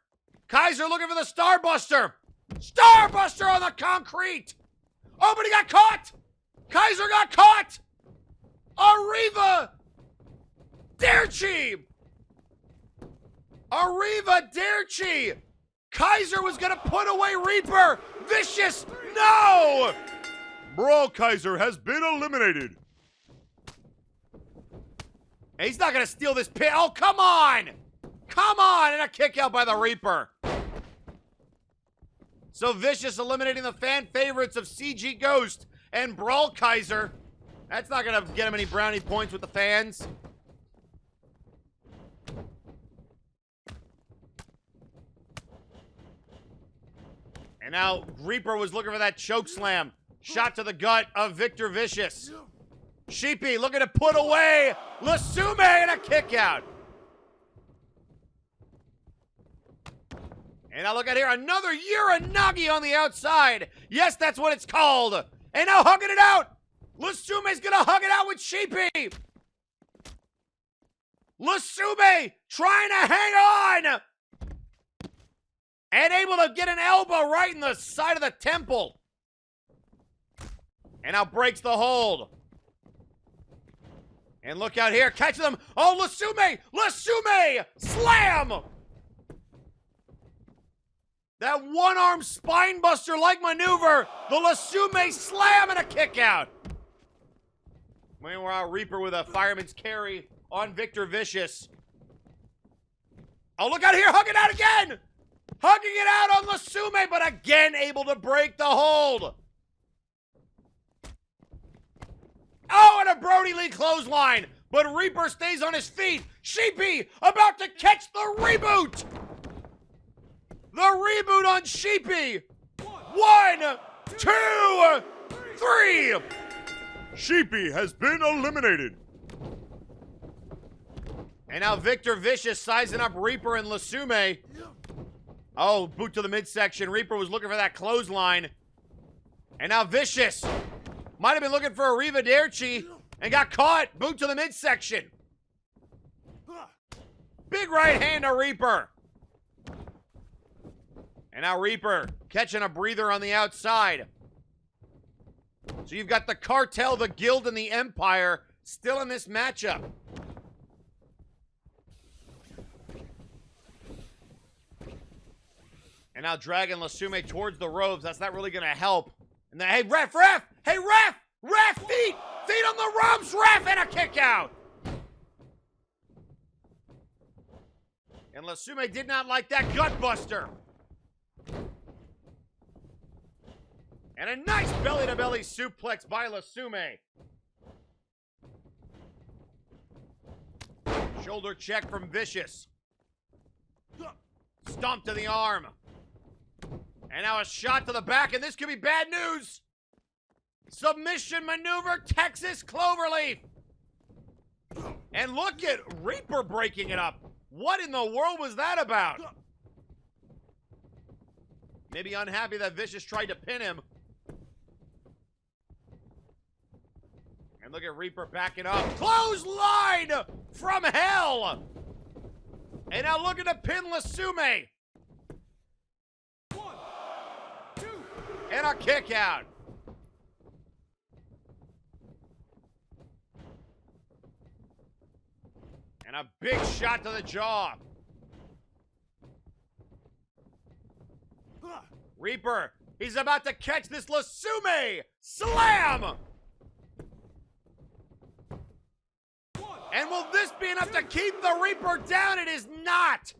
Kaiser looking for the Starbuster. Starbuster on the concrete. Oh, but he got caught. Kaiser got caught. Arriva Derchi. Arriva Derchi. Kaiser was going to put away Reaper. Vicious. No. Brawl Kaiser has been eliminated. And he's not going to steal this pin. Oh, come on. Come on. And a kick out by the Reaper. So Vicious eliminating the fan favorites of CG Ghost and Brawl Kaiser. That's not going to get him any brownie points with the fans. And now Reaper was looking for that choke slam. Shot to the gut of Victor Vicious. Sheepy looking to put away Lasume and a kick out. And now look at here, another Uranagi on the outside. Yes, that's what it's called. And now hugging it out. Lasume's gonna hug it out with Sheepy. Lasume trying to hang on. And able to get an elbow right in the side of the temple. And now breaks the hold. And look out here, catching them. Oh, Lasume! Lasume! Slam! That one-arm spine buster-like maneuver. The Lasume slam and a kick out. Meanwhile, Reaper with a fireman's carry on Victor Vicious. Oh, look out here, hugging out again! Hugging it out on Lasume, but again able to break the hold. Oh, and a Brody Lee clothesline. But Reaper stays on his feet. Sheepy about to catch the reboot. The reboot on Sheepy. 1, 2, 3. Sheepy has been eliminated. And now Victor Vicious sizing up Reaper and Lasume. Oh, boot to the midsection. Reaper was looking for that clothesline. And now Vicious might have been looking for a Arrivederci and got caught. Boot to the midsection. Big right hand to Reaper. And now Reaper catching a breather on the outside. So you've got the Cartel, the Guild, and the Empire still in this matchup. And now dragging Lasume towards the ropes. That's not really going to help. And then, hey, ref! Hey, ref! Ref, feet! Feet on the ropes, ref! And a kick out! And Lasume did not like that gutbuster. And a nice belly-to-belly suplex by Lasume. Shoulder check from Vicious. Stomp to the arm. And now a shot to the back, and this could be bad news. Submission maneuver, Texas Cloverleaf. And look at Reaper breaking it up. What in the world was that about? Maybe unhappy that Vicious tried to pin him. And look at Reaper backing up. Clothesline from hell. And now looking to pin Lasume. 1, 2. And a kick out. And a big shot to the jaw. Reaper, he's about to catch this Lasume. Slam! And will this be enough to keep the Reaper down? It is not.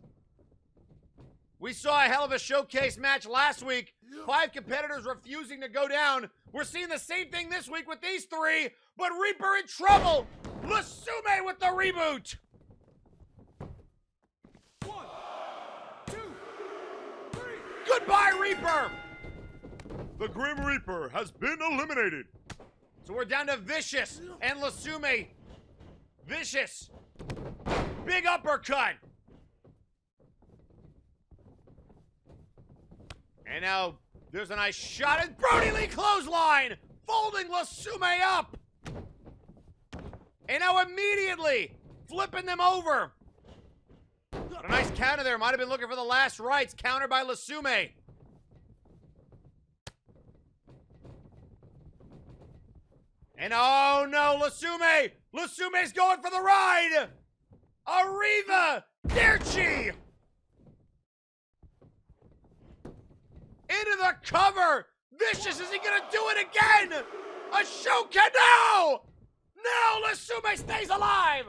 We saw a hell of a showcase match last week. 5 competitors refusing to go down. We're seeing the same thing this week with these 3, but Reaper in trouble. Lasume with the reboot. 1, 2, 3. Goodbye, Reaper. The Grim Reaper has been eliminated. So we're down to Vicious and Lasume. Vicious. Big uppercut. And now there's a nice shot at Brody Lee clothesline. Folding Lasume up. And now immediately flipping them over. A nice counter there. Might have been looking for the last rites. Countered by Lasume. And oh no, Lasume! Lasume's going for the ride! Arrivederci! Into the cover! Vicious, is he gonna do it again? A showcase! No! No, Lasume stays alive!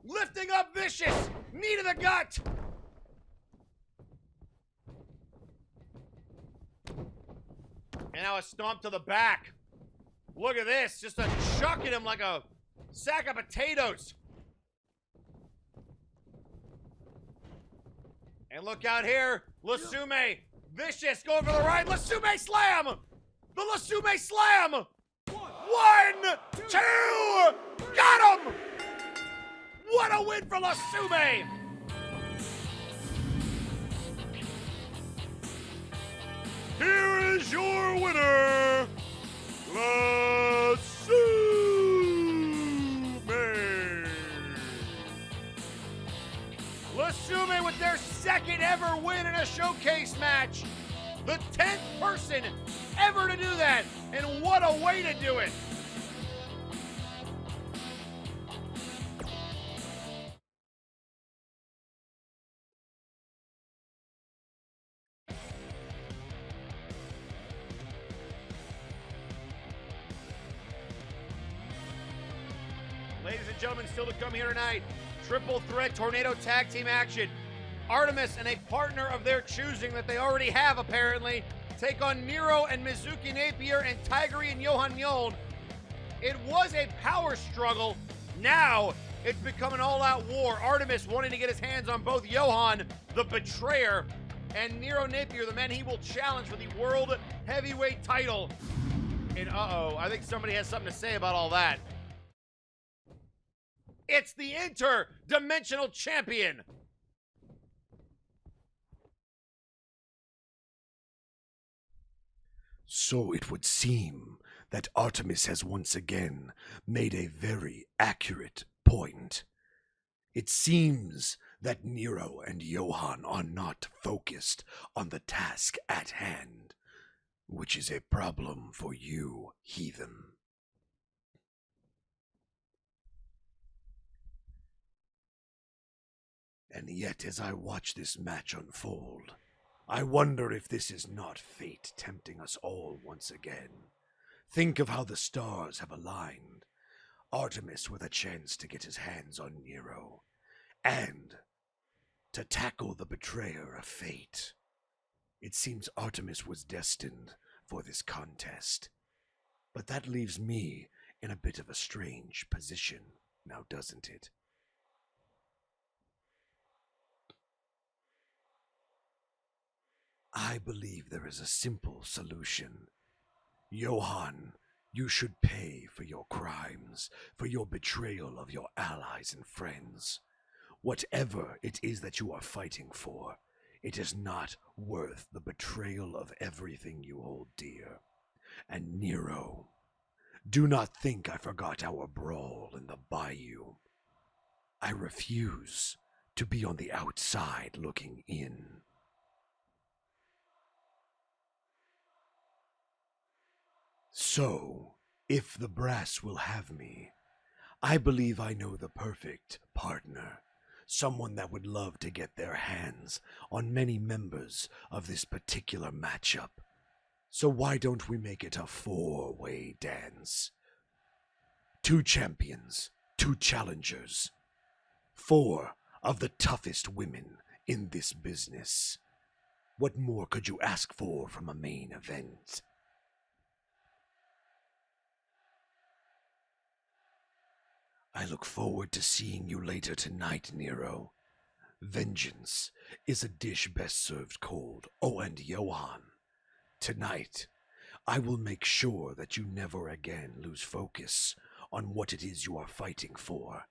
Lifting up Vicious! Knee to the gut! And now a stomp to the back. Look at this. Just a chucking him like a sack of potatoes. And look out here. Lasume. Vicious going for the right. Lasume slam. The Lasume slam. 1, 2. Got him. What a win for Lasume. Here is your winner, Lasume. Lasume with their second ever win in a showcase match. The 10th person ever to do that. And what a way to do it. Ladies and gentlemen, still to come here tonight, triple threat tornado tag team action. Artemis and a partner of their choosing that they already have apparently take on Nero and Mizuki Napier and Tigeri and Johan Mjoln. It was a power struggle. Now it's become an all-out war. Artemis wanting to get his hands on both Johan, the betrayer, and Nero Napier, the man he will challenge for the World Heavyweight title. And uh-oh, I think somebody has something to say about all that. It's the interdimensional champion. So it would seem that Artemis has once again made a very accurate point. It seems that Nero and Johan are not focused on the task at hand, which is a problem for you, heathen. And yet, as I watch this match unfold, I wonder if this is not fate tempting us all once again. Think of how the stars have aligned. Artemis with a chance to get his hands on Nero, and to tackle the betrayer of fate. It seems Artemis was destined for this contest. But that leaves me in a bit of a strange position, now doesn't it? I believe there is a simple solution. Johan, you should pay for your crimes, for your betrayal of your allies and friends. Whatever it is that you are fighting for, it is not worth the betrayal of everything you hold dear. And Nero, do not think I forgot our brawl in the bayou. I refuse to be on the outside looking in. So, if the brass will have me, I believe I know the perfect partner. Someone that would love to get their hands on many members of this particular matchup. So why don't we make it a four-way dance? 2 champions, 2 challengers, 4 of the toughest women in this business. What more could you ask for from a main event? I look forward to seeing you later tonight, Nero. Vengeance is a dish best served cold. Oh, and Johan, tonight, I will make sure that you never again lose focus on what it is you are fighting for.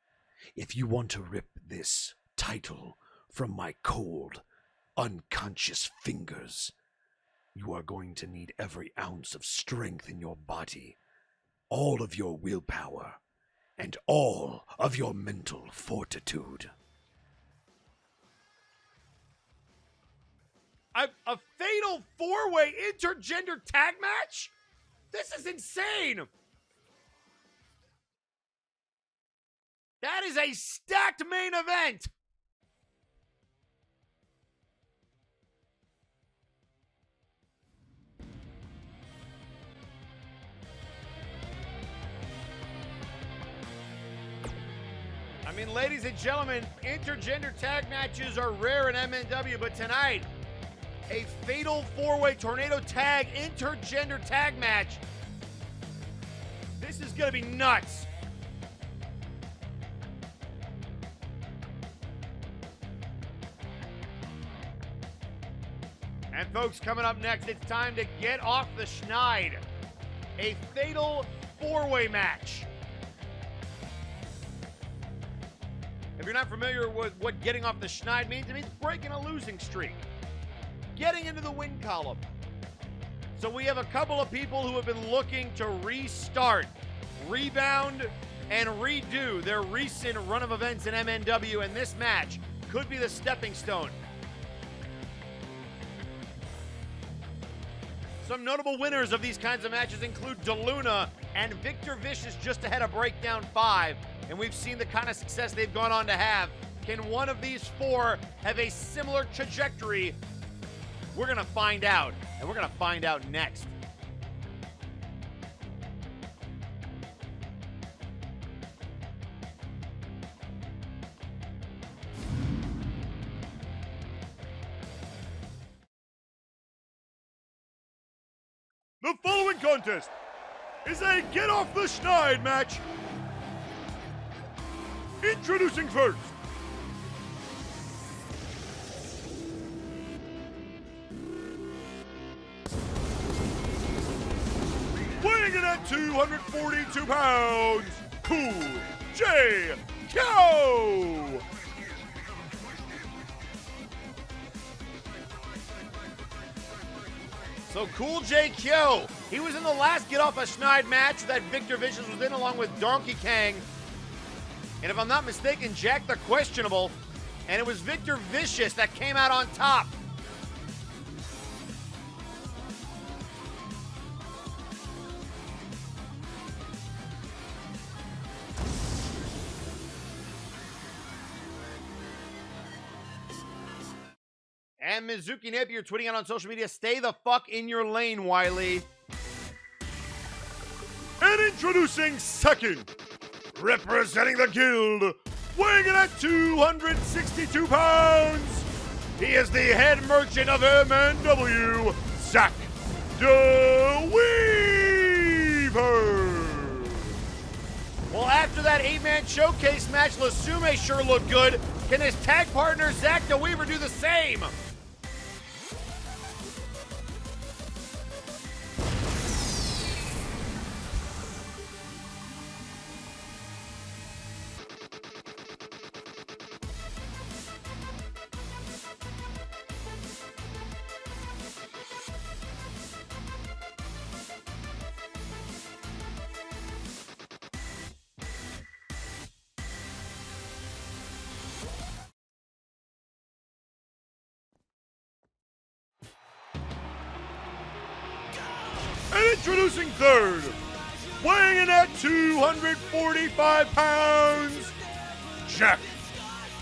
If you want to rip this title from my cold, unconscious fingers, you are going to need every ounce of strength in your body, all of your willpower, and all of your mental fortitude. A fatal 4-way intergender tag match? This is insane! That is a stacked main event! I mean, ladies and gentlemen, intergender tag matches are rare in MNW, but tonight, a fatal 4-way tornado tag intergender tag match. This is gonna be nuts. And folks, coming up next, it's time to get off the Schneid. A fatal 4-way match. If you're not familiar with what getting off the Schneid means, it means breaking a losing streak. Getting into the win column. So we have a couple of people who have been looking to restart, rebound, and redo their recent run of events in MNW, and this match could be the stepping stone. Some notable winners of these kinds of matches include DeLuna and Victor Vicious just ahead of Breakdown 5, and we've seen the kind of success they've gone on to have. Can one of these 4 have a similar trajectory? We're going to find out, and we're going to find out next. The following contest is a Get Off the Schneid match. Introducing first, weighing weighing in at 242 pounds, Cool J. Kyo! So Cool J. Kyo, he was in the last Get Off a Schneid match that Victor Vicious was in along with Donkey Kang. And if I'm not mistaken, Jack the Questionable. And it was Victor Vicious that came out on top. And Mizuki Napier tweeting out on social media, stay the fuck in your lane, Wai Li. And introducing second, representing the guild, weighing in at 262 pounds, he is the head merchant of MNW, Zack the Weaver. Well, after that 8-man showcase match, Lasume sure looked good. Can his tag partner, Zack the Weaver, do the same? And introducing third, weighing in at 245 pounds, Jack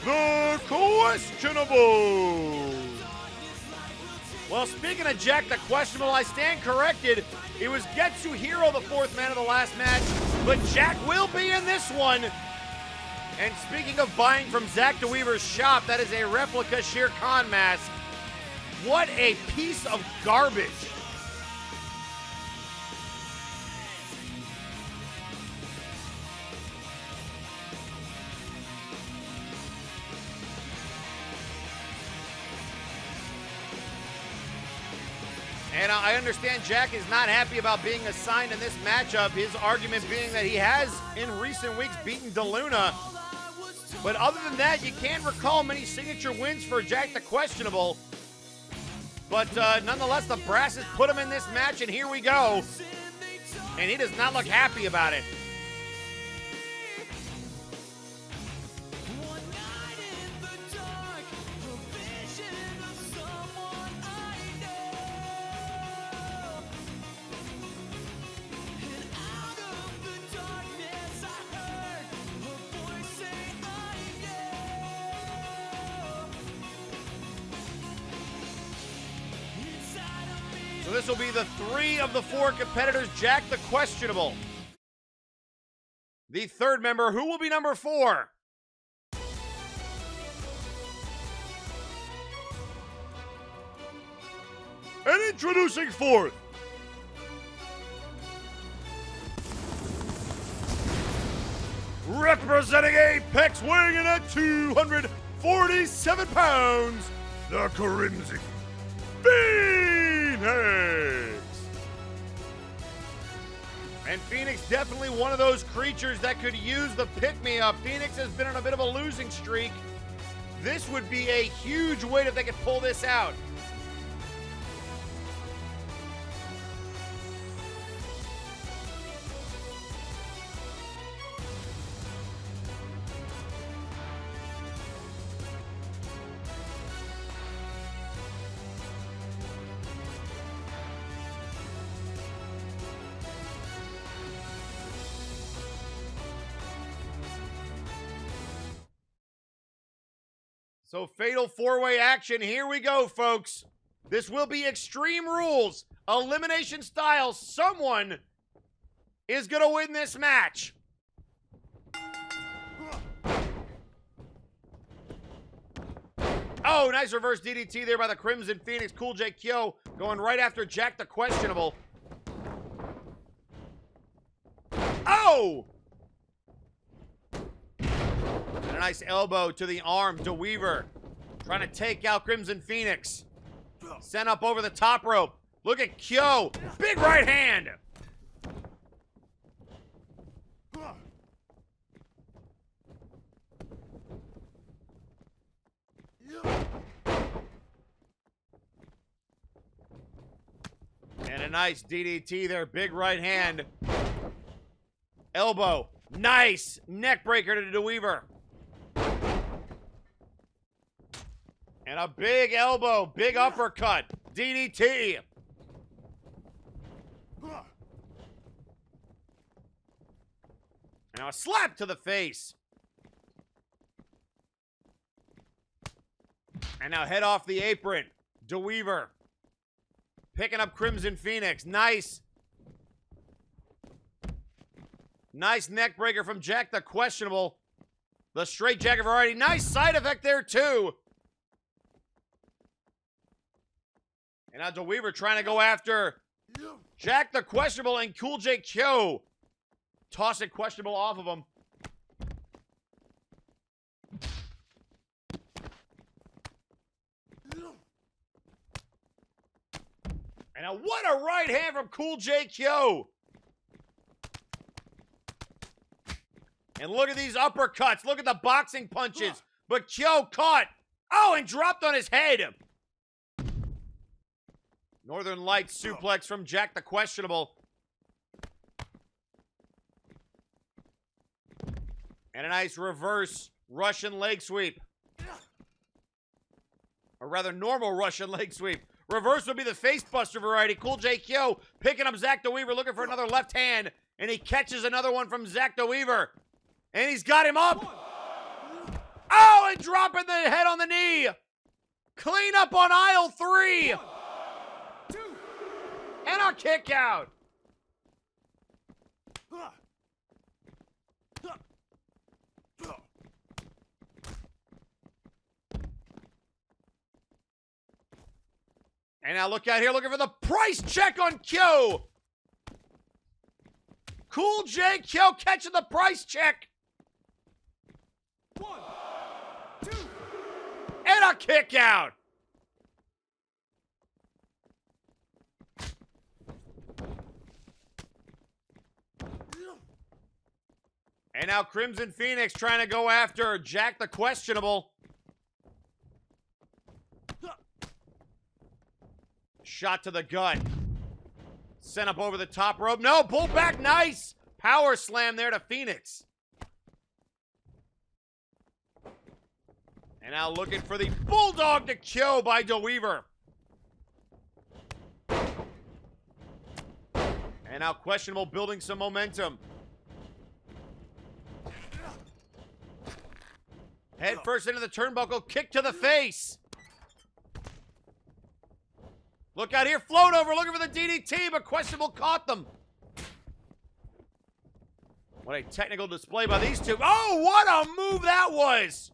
the Questionable. Well, speaking of Jack the Questionable, I stand corrected. It was Getsuhiro, the fourth man of the last match, but Jack will be in this one. And speaking of buying from Zack the Weaver's shop, that is a replica Shere Khan mask. What a piece of garbage. And I understand Jack is not happy about being assigned in this matchup, his argument being that he has, in recent weeks, beaten DeLuna. But other than that, you can't recall many signature wins for Jack the Questionable. But nonetheless, the Brasses put him in this match, and here we go. And he does not look happy about it. So this will be the 3 of the 4 competitors, Jack the Questionable. The third member, who will be number 4? And introducing fourth, representing Apex, weighing in at 247 pounds, the Crimson Phoenix. And Phoenix definitely one of those creatures that could use the pick-me-up. Phoenix has been on a bit of a losing streak. This would be a huge win if they could pull this out. So fatal 4-way action, here we go, folks. This will be Extreme Rules, elimination style. Someone is going to win this match. Oh, nice reverse DDT there by the Crimson Phoenix. Cool J. Kyo going right after Jack the Questionable. Oh! And a nice elbow to the arm to Weaver. Trying to take out Crimson Phoenix. Sent up over the top rope. Look at Kyo. Big right hand. a nice DDT there. Big right hand. Elbow. Nice. Neck breaker to DeWeaver. And a big elbow. Big uppercut. DDT. Now a slap to the face. And now head off the apron. DeWeaver. Picking up Crimson Phoenix. Nice. Nice neck breaker from Jack the Questionable. The straight jacket variety. Nice side effect there too. And now DeWeaver trying to go after Jack the Questionable and Cool J Kyo. Tossing Questionable off of him. And now what a right hand from Cool J Kyo. And look at these uppercuts. Look at the boxing punches. But Kyo caught. Oh, and dropped on his head. Northern Lights suplex from Jack the Questionable. And a nice reverse Russian leg sweep. Or rather, normal Russian leg sweep. Reverse would be the face buster variety. Cool J Kyo picking up Zack DeWeaver, looking for another left hand. And he catches another one from Zack DeWeaver. And he's got him up. Oh, and dropping the head on the knee. Clean up on aisle 3. And a kick out. And now look out here, looking for the price check on Kyo. Cool J Kyo catching the price check. 1, 2. And a kick out. And now Crimson Phoenix trying to go after Jack the Questionable. Shot to the gut. Sent up over the top rope. No, pull back, nice. Power slam there to Phoenix. And now looking for the Bulldog to Kyo by DeWeaver. And now Questionable building some momentum. Head first into the turnbuckle, kick to the face. Look out here, float over, looking for the DDT, but Questionable caught them. What a technical display by these two. Oh, what a move that was.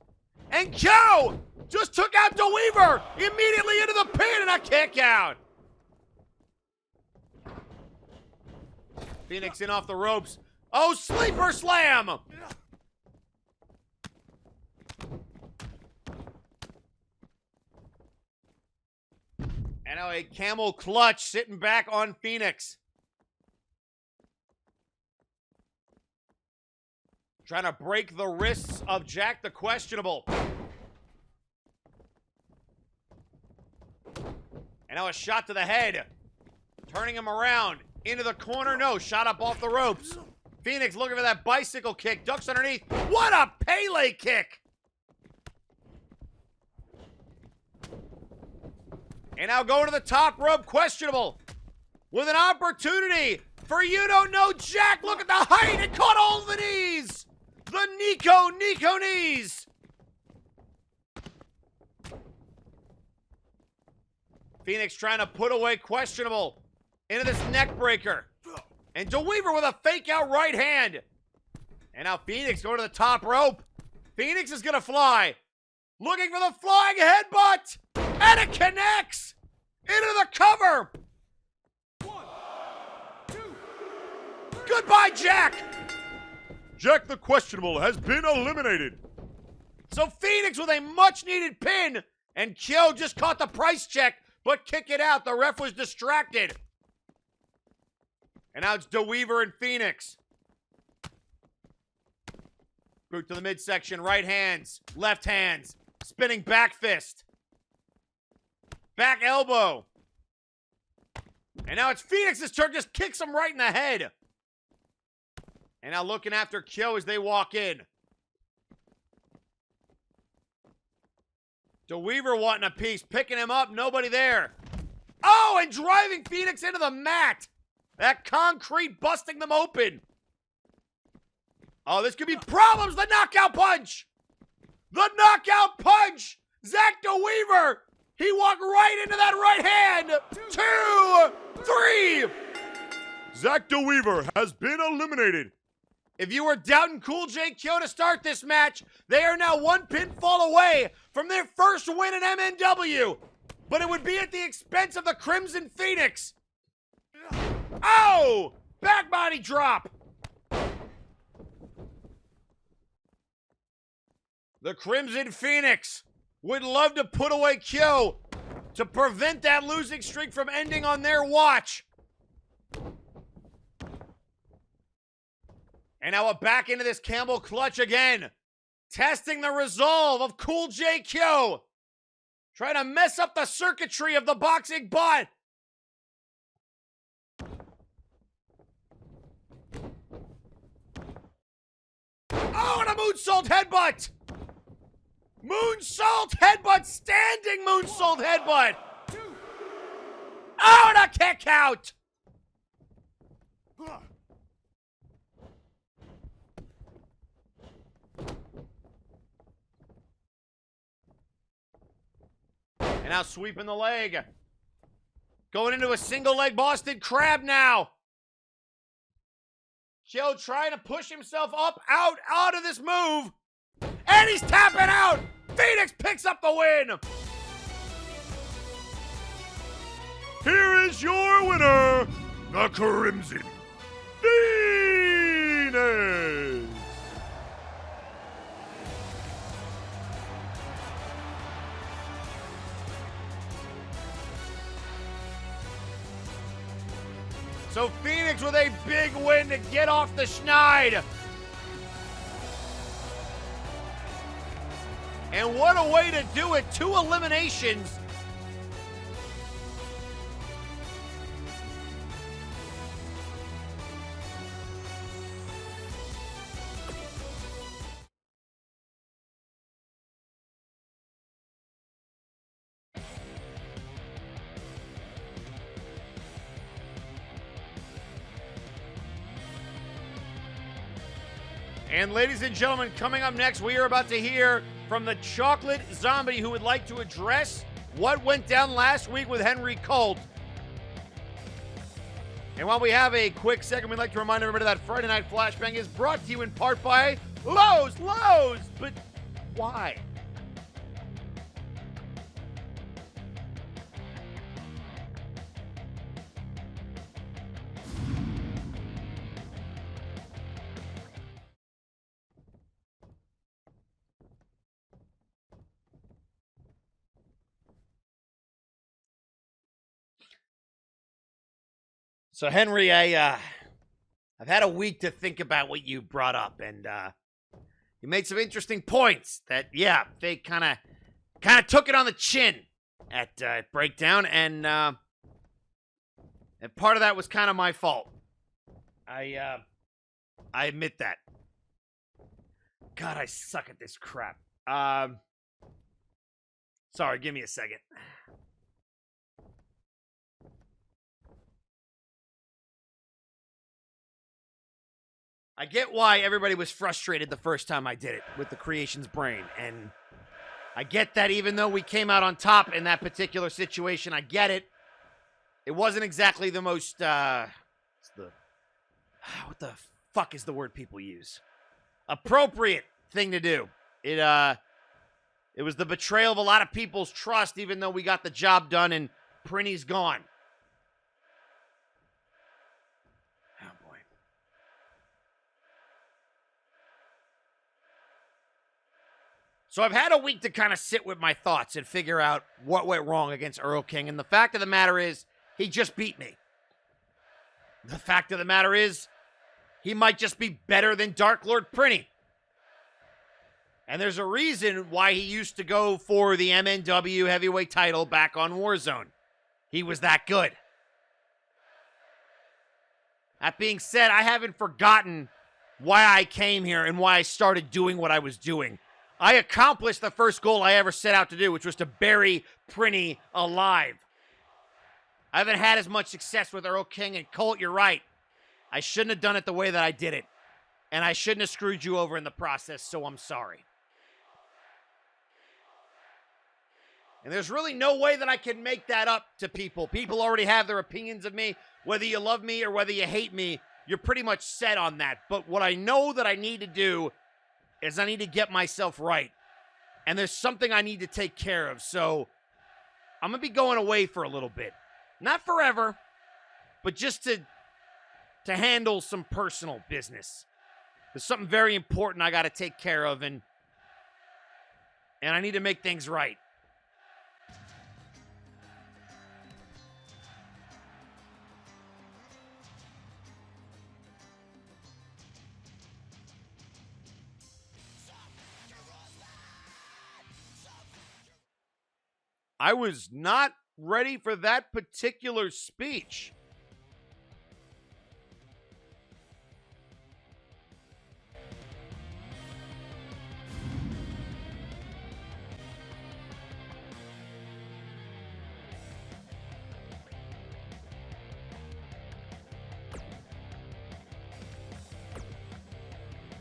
And Kyo just took out DeWeaver immediately into the pin and a kick out. Phoenix in off the ropes. Oh, sleeper slam. And now a camel clutch sitting back on Phoenix. Trying to break the wrists of Jack the Questionable. And now a shot to the head. Turning him around. Into the corner. No, shot up off the ropes. Phoenix looking for that bicycle kick. Ducks underneath. What a Pele kick. And now going to the top rope, Questionable. With an opportunity for you don't know Jack. Look at the height. It caught all the knees. The Nico knees. Phoenix trying to put away Questionable into this neck breaker. And DeWeaver with a fake out right hand. And now Phoenix going to the top rope. Phoenix is going to fly. Looking for the flying headbutt. And it connects into the cover. 1, 2. Goodbye, Jack. Jack the Questionable has been eliminated. So Phoenix with a much-needed pin. And Kyo just caught the price check, but kick it out. The ref was distracted. And now it's DeWeaver and Phoenix. Boot to the midsection. Right hands. Left hands. Spinning back fist. Back elbow. And now it's Phoenix's turn, just kicks him right in the head. And now looking after Kyo as they walk in. DeWeaver wanting a piece, picking him up, nobody there. Oh, and driving Phoenix into the mat. That concrete busting them open. Oh, this could be problems. The knockout punch. The knockout punch. Zack DeWeaver. He walked right into that right hand. 2, 3. Zack DeWeaver has been eliminated. If you were doubting Cool J Kyo to start this match, they are now one pinfall away from their first win in MNW. But it would be at the expense of the Crimson Phoenix. Oh! Back body drop. The Crimson Phoenix would love to put away Kyo to prevent that losing streak from ending on their watch. And now we're back into this Campbell clutch again. Testing the resolve of Cool J Kyo. Trying to mess up the circuitry of the boxing bot. Oh, and a moonsault headbutt. Moonsault headbutt. Standing moonsault headbutt. Oh, and a kick out. And now sweeping the leg. Going into a single leg Boston Crab now. Joe trying to push himself up, out of this move. And he's tapping out. Phoenix picks up the win. Here is your winner, the Crimson Phoenix. So Phoenix with a big win to get off the Schneid. And what a way to do it. 2 eliminations. And ladies and gentlemen, coming up next, we are about to hear from the Chocolate Zombie who would like to address what went down last week with Henry Colt. And while we have a quick second, we'd like to remind everybody that Friday Night Flashbang is brought to you in part by Lowe's. But why? So, Henry, I've had a week to think about what you brought up, and you made some interesting points that, yeah, they kind of took it on the chin at Breakdown, and part of that was kind of my fault. I admit that. God, I suck at this crap. Sorry, give me a second. I get why everybody was frustrated the first time I did it with the Creation's Brain, and I get that even though we came out on top in that particular situation, I get it. It wasn't exactly the most, what the fuck is the word people use? Appropriate thing to do. It was the betrayal of a lot of people's trust, even though we got the job done and Prinny's gone. So I've had a week to kind of sit with my thoughts and figure out what went wrong against Earl King. And the fact of the matter is, he just beat me. The fact of the matter is, he might just be better than Dark Lord Prinny. And there's a reason why he used to go for the MNW heavyweight title back on Warzone. He was that good. That being said, I haven't forgotten why I came here and why I started doing what I was doing. I accomplished the first goal I ever set out to do, which was to bury Prinny alive. I haven't had as much success with Earl King and Colt, you're right. I shouldn't have done it the way that I did it. And I shouldn't have screwed you over in the process, so I'm sorry. And there's really no way that I can make that up to people. People already have their opinions of me. Whether you love me or whether you hate me, you're pretty much set on that. But what I know that I need to do is I need to get myself right. And there's something I need to take care of. So I'm going to be going away for a little bit. Not forever, but just to handle some personal business. There's something very important I got to take care of, and I need to make things right. I was not ready for that particular speech.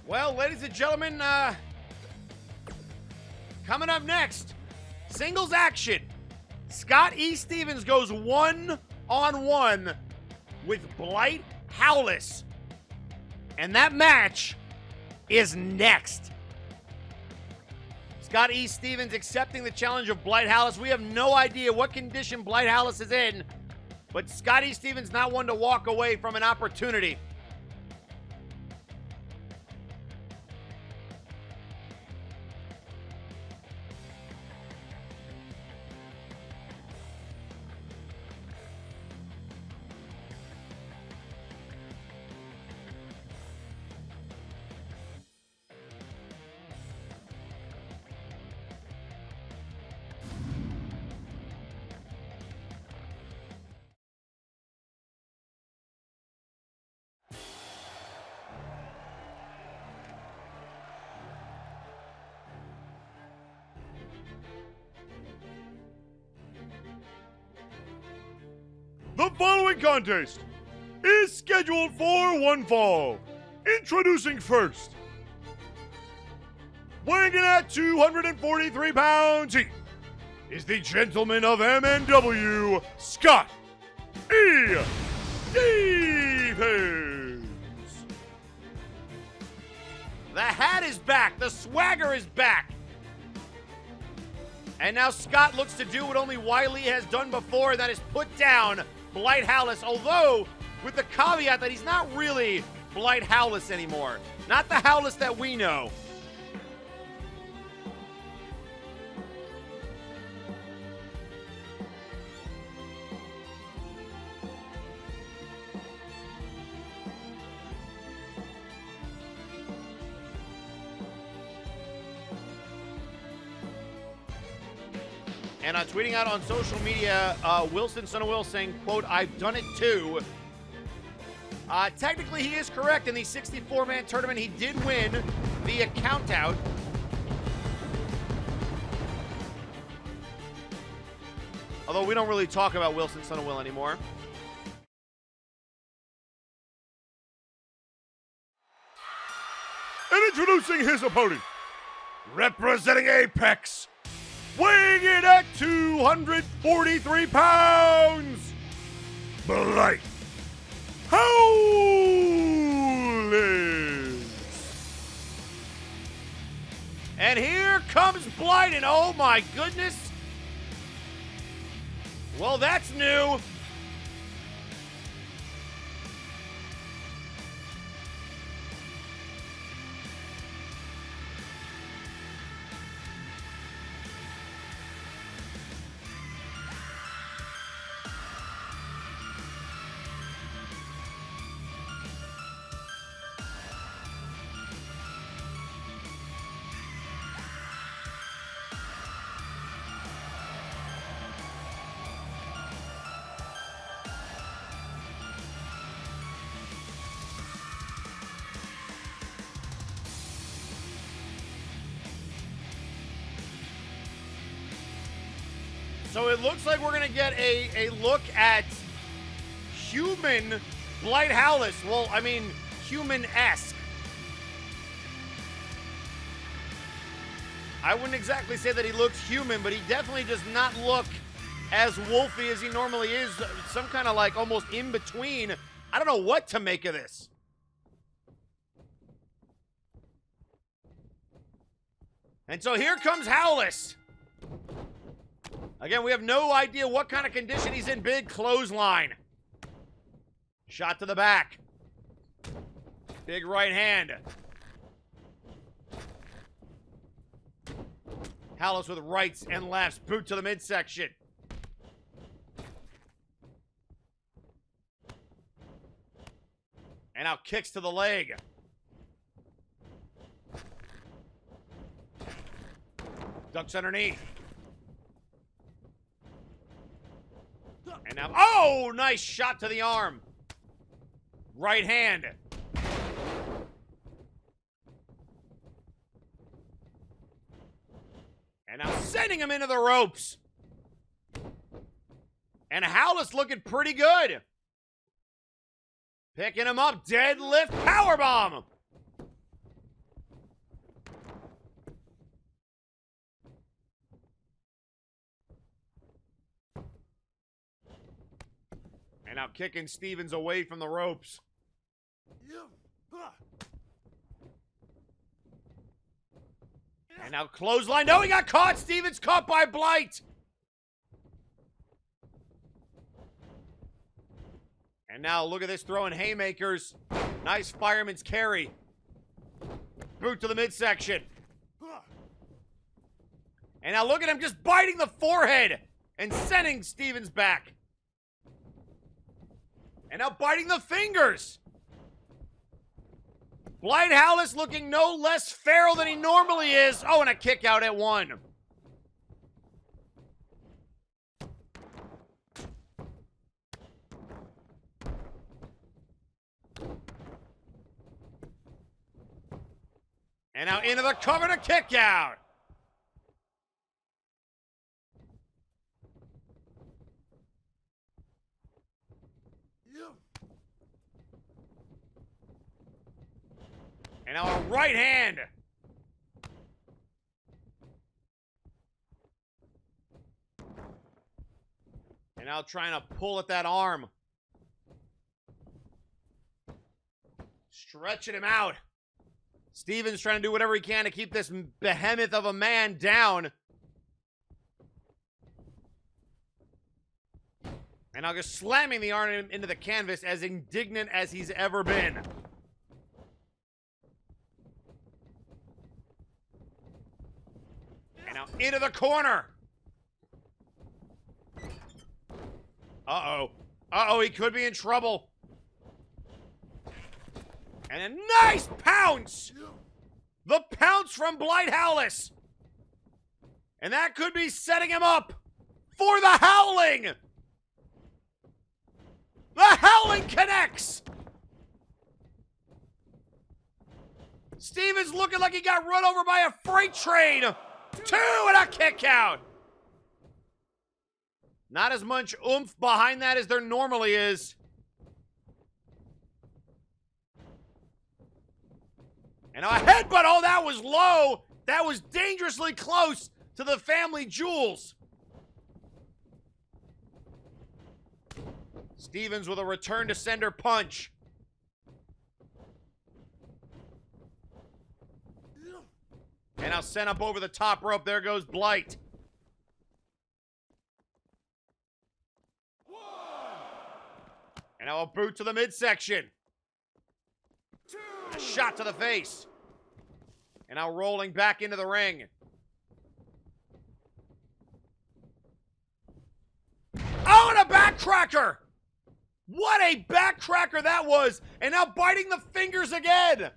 Well, ladies and gentlemen, coming up next, singles action. Scott E. Stevens goes one-on-one with Blight Howlis. And that match is next. Scott E. Stevens accepting the challenge of Blight Howlis. We have no idea what condition Blight Howlis is in, but Scott E. Stevens not one to walk away from an opportunity. The following contest is scheduled for one fall. Introducing first, weighing in at 243 pounds, he is the gentleman of MNW, Scott E. Stevens. The hat is back. The swagger is back. And now Scott looks to do what only Wai Li has done before, that is put down Blight Howlis, although with the caveat that he's not really Blight Howlis anymore. Not the Howlis that we know. And tweeting out on social media, Wilson, son of Will, saying, quote, "I've done it too." Technically, he is correct. In the 64-man tournament, he did win via countout. Although we don't really talk about Wilson, son of Will anymore. And introducing his opponent, representing Apex, weighing in at 243 pounds, Blight Howlis. And here comes Blight, and oh my goodness. Well, that's new. So it looks like we're going to get a look at human Blight Howlis. Well, I mean, human-esque. I wouldn't exactly say that he looks human, but he definitely does not look as wolfy as he normally is. Some kind of like almost in between. I don't know what to make of this. And so here comes Howlis. Again, we have no idea what kind of condition he's in. Big clothesline. Shot to the back. Big right hand. Howlis with rights and lefts. Boot to the midsection. And now kicks to the leg. Ducks underneath. And now, oh, nice shot to the arm. Right hand. And now sending him into the ropes. And Howlis looking pretty good. Picking him up, deadlift powerbomb. And now kicking Stevens away from the ropes. And now clothesline. No, he got caught. Stevens caught by Blight. And now look at this, throwing haymakers. Nice fireman's carry. Boot to the midsection. And now look at him just biting the forehead and sending Stevens back. And now biting the fingers. Blight Howlis looking no less feral than he normally is. Oh, and a kick out at one. And now into the cover to kick out. And now a right hand. And now trying to pull at that arm. Stretching him out. Stevens trying to do whatever he can to keep this behemoth of a man down. And now just slamming the arm into the canvas, as indignant as he's ever been. And now into the corner. Uh-oh. Uh-oh, he could be in trouble. And a nice pounce! The pounce from Blight Howlis! And that could be setting him up for the Howling! The Howling connects! Stevens looking like he got run over by a freight train! 2 and a kick out! Not as much oomph behind that as there normally is. And a headbutt. Oh, that was low. That was dangerously close to the family jewels. Stevens with a return to sender punch. And now sent up over the top rope. There goes Blight. And now a boot to the midsection. A shot to the face. And now rolling back into the ring. Oh, and a backcracker! What a backcracker that was! And now biting the fingers again!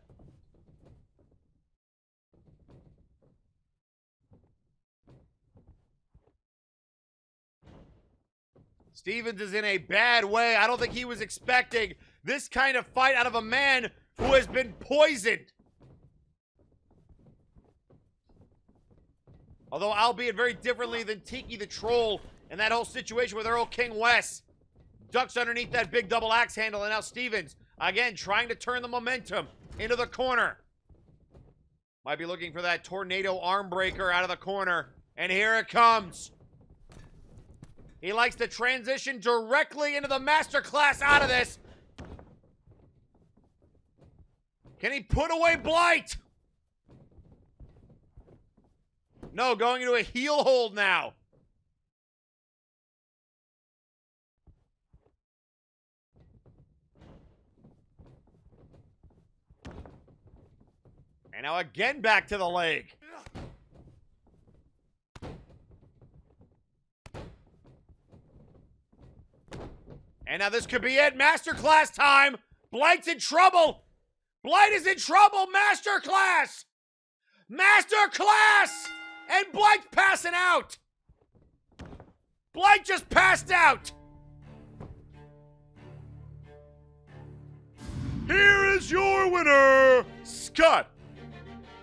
Stevens is in a bad way. I don't think he was expecting this kind of fight out of a man who has been poisoned. Although, albeit very differently than Tiki the Troll, And that whole situation with Earl King West ducks underneath that big double axe handle, and now Stevens, again, trying to turn the momentum into the corner. Might be looking for that tornado arm breaker out of the corner. And here it comes. He likes to transition directly into the masterclass out of this. Can he put away Blight? No, going into a heel hold now. And now again back to the leg. And now this could be it. Masterclass time. Blight's in trouble. Blight is in trouble. Masterclass. Masterclass. And Blight's passing out. Blight just passed out. Here is your winner, Scott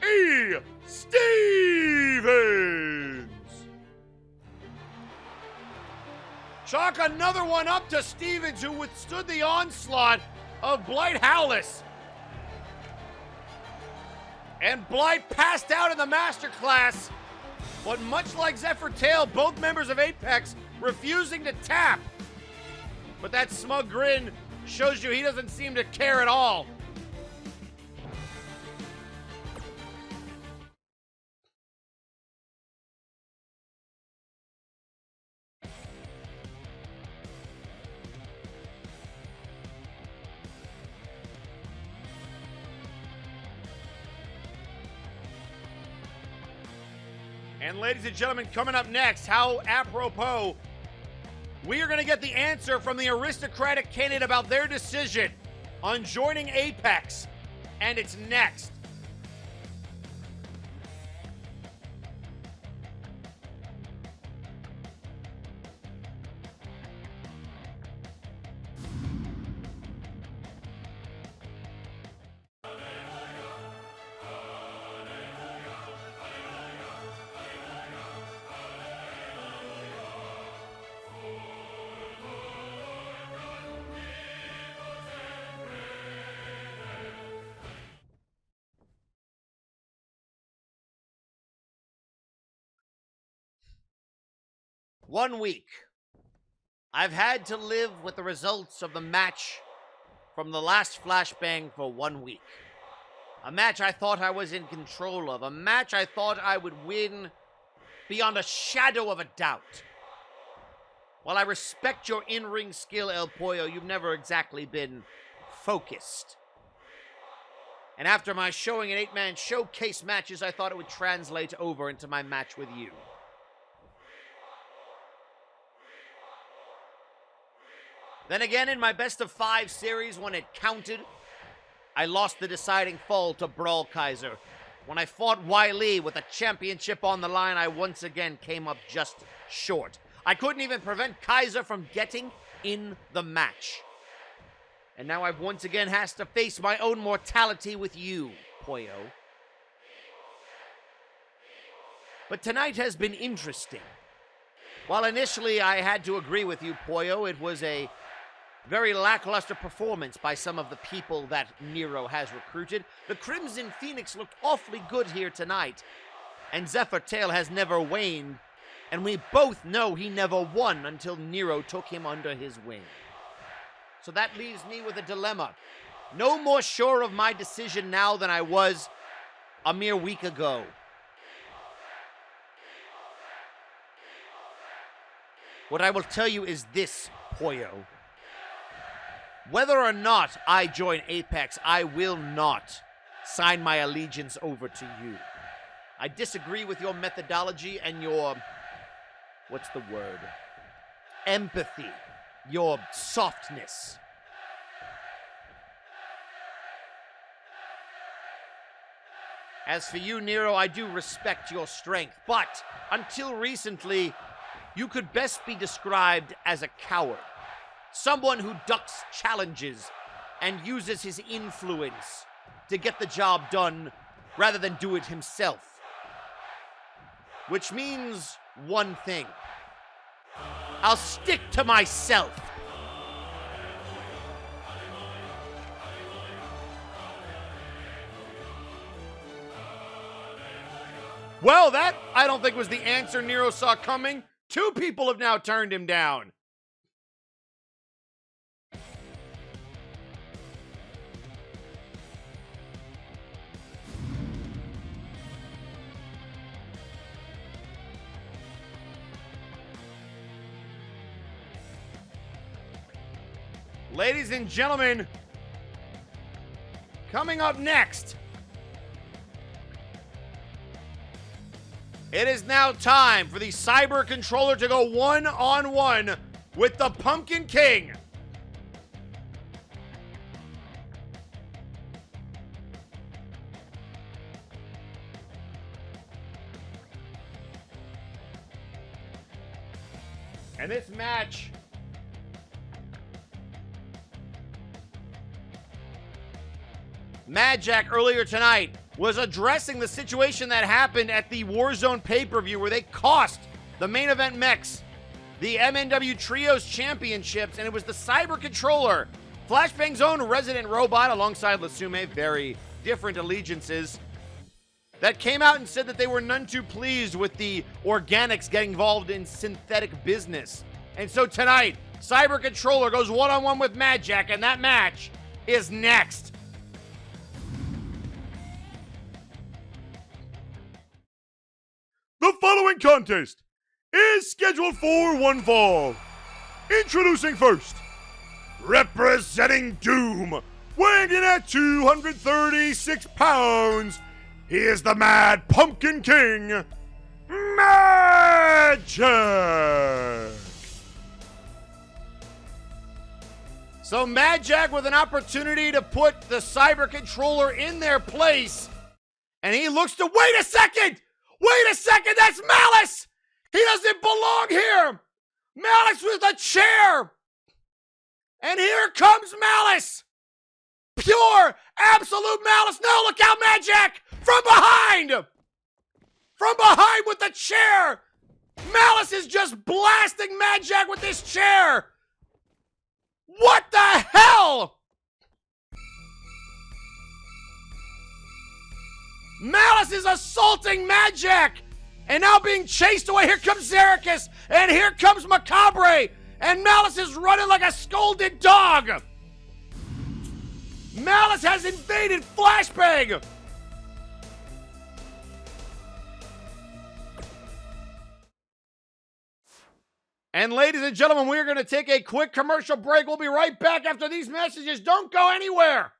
E. Stevens. Chalk another one up to Stevens, who withstood the onslaught of Blight Howlis. And Blight passed out in the masterclass, but much like Zephyr Tail, both members of Apex refusing to tap. But that smug grin shows you he doesn't seem to care at all. And ladies and gentlemen, coming up next, how apropos, we are going to get the answer from the Aristocratic Canid about their decision on joining Apex, and it's next. One week. I've had to live with the results of the match from the last Flashbang for 1 week. A match I thought I was in control of. A match I thought I would win beyond a shadow of a doubt. While I respect your in-ring skill, El Pollo, you've never exactly been focused. And after my showing in 8-man showcase matches, I thought it would translate over into my match with you. Then again, in my best-of-5 series, when it counted, I lost the deciding fall to Brawl Kaiser. When I fought Wai Li with a championship on the line, I once again came up just short. I couldn't even prevent Kaiser from getting in the match. And now I've once again has to face my own mortality with you, Pollo. But tonight has been interesting. While initially I had to agree with you, Pollo, it was a very lackluster performance by some of the people that Nero has recruited. The Crimson Phoenix looked awfully good here tonight. And Zephyr Tail has never waned. And we both know he never won until Nero took him under his wing. So that leaves me with a dilemma. No more sure of my decision now than I was a mere week ago. What I will tell you is this, Pollo. Whether or not I join Apex, I will not sign my allegiance over to you. I disagree with your methodology and your, what's the word? Empathy, your softness. As for you, Nero, I do respect your strength, but until recently, you could best be described as a coward. Someone who ducks challenges and uses his influence to get the job done rather than do it himself. Which means one thing. I'll stick to myself. Well, that I don't think was the answer Nero saw coming. 2 people have now turned him down. Ladies and gentlemen, coming up next, it is now time for the Cyber Controller to go one-on-one with the Pumpkin King. And this match Madjack earlier tonight was addressing the situation that happened at the Warzone pay-per-view where they cost the main event mechs the MNW Trios Championships, and it was the Cyber Controller, Flashbang's own resident robot alongside Lasume, very different allegiances, that came out and said that they were none too pleased with the organics getting involved in synthetic business. And so tonight, Cyber Controller goes one-on-one with Madjack, and that match is next. The following contest is scheduled for one fall. Introducing first, representing Doom, weighing in at 236 pounds, he is the Mad Pumpkin King, Madjack. So Madjack with an opportunity to put the Cyber Controller in their place, and he looks to, wait a second, that's Malice! He doesn't belong here! Malice with a chair! And here comes Malice! Pure, absolute malice! No, look out, Madjack! From behind! From behind with the chair! Malice is just blasting Madjack with this chair! What the hell? Malice is assaulting Madjack! And now being chased away. Here comes Zherekas! And here comes Macabre! And Malice is running like a scolded dog! Malice has invaded Flashbang! And ladies and gentlemen, we're going to take a quick commercial break. We'll be right back after these messages. Don't go anywhere!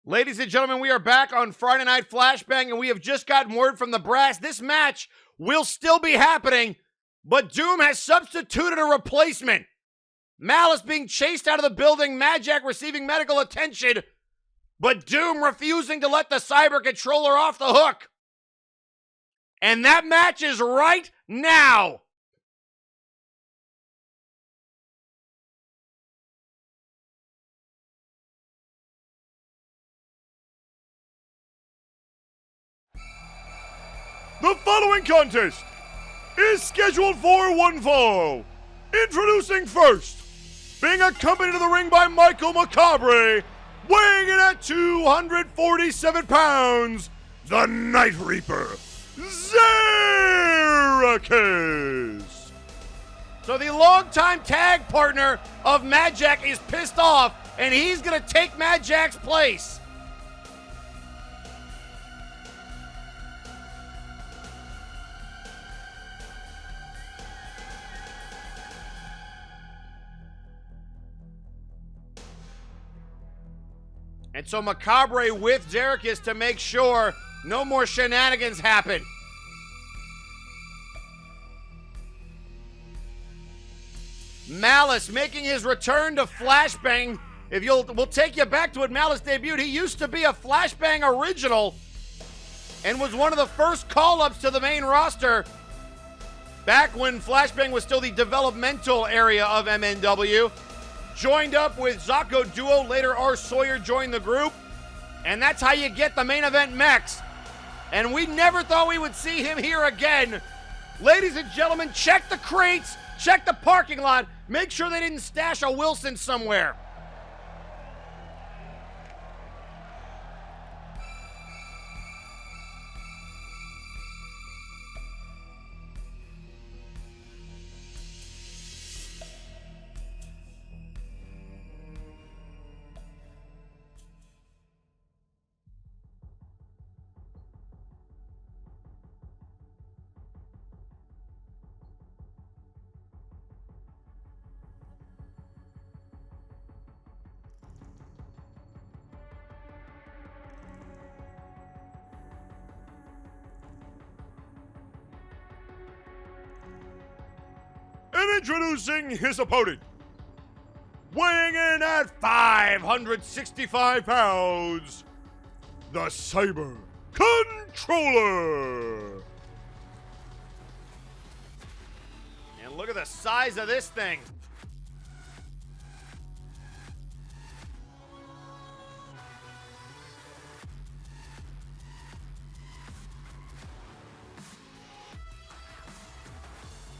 Ladies and gentlemen, we are back on Friday Night Flashbang, and we have just gotten word from the brass. This match will still be happening, but Doom has substituted a replacement. Malice being chased out of the building, Madjack receiving medical attention, but Doom refusing to let the Cyber Controller off the hook. And that match is right now. The following contest is scheduled for one fall. Introducing first, being accompanied to the ring by Michael Macabre, weighing in at 247 pounds, the Night Reaper, Zherekas. So the longtime tag partner of Madjack is pissed off, and he's going to take Madjack's place. And so Macabre with Zherekas to make sure no more shenanigans happen. Malice making his return to Flashbang. We'll take you back to when Malice debuted. He used to be a Flashbang original and was one of the first call-ups to the main roster back when Flashbang was still the developmental area of MNW. Joined up with Zacko Duo, later R. Sawyer joined the group. And that's how you get the main event Mex. And we never thought we would see him here again. Ladies and gentlemen, check the crates, check the parking lot, make sure they didn't stash a Wilson somewhere. And introducing his opponent, weighing in at 565 pounds, the Cyber Controller. And look at the size of this thing.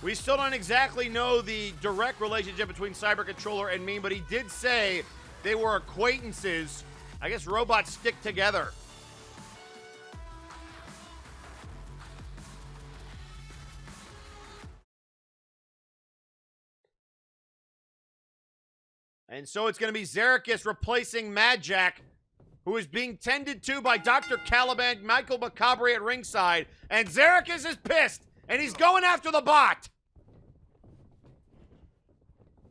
We still don't exactly know the direct relationship between Cyber Controller and me, but he did say they were acquaintances. I guess robots stick together. And so it's going to be Zherekas replacing Madjack, who is being tended to by Dr. Caliban, Michael Macabre at ringside. And Zherekas is pissed, and he's going after the bot.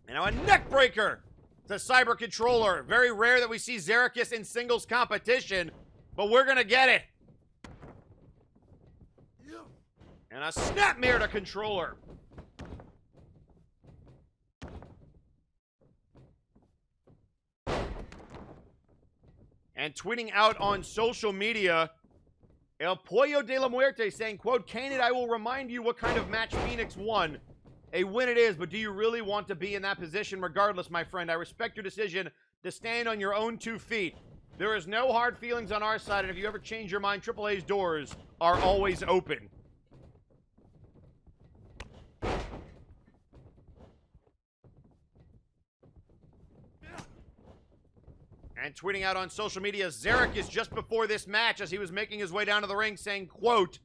And now a neck breaker to Cyber Controller. Very rare that we see Zherekas in singles competition, but we're going to get it. And a snapmare to Controller. And tweeting out on social media, El Pollo de la Muerte saying, quote, Canid, I will remind you what kind of match Phoenix won. A win it is, but do you really want to be in that position? Regardless, my friend, I respect your decision to stand on your own 2 feet. There is no hard feelings on our side, and if you ever change your mind, AAA's doors are always open. And tweeting out on social media, Zherekas just before this match as he was making his way down to the ring saying, quote,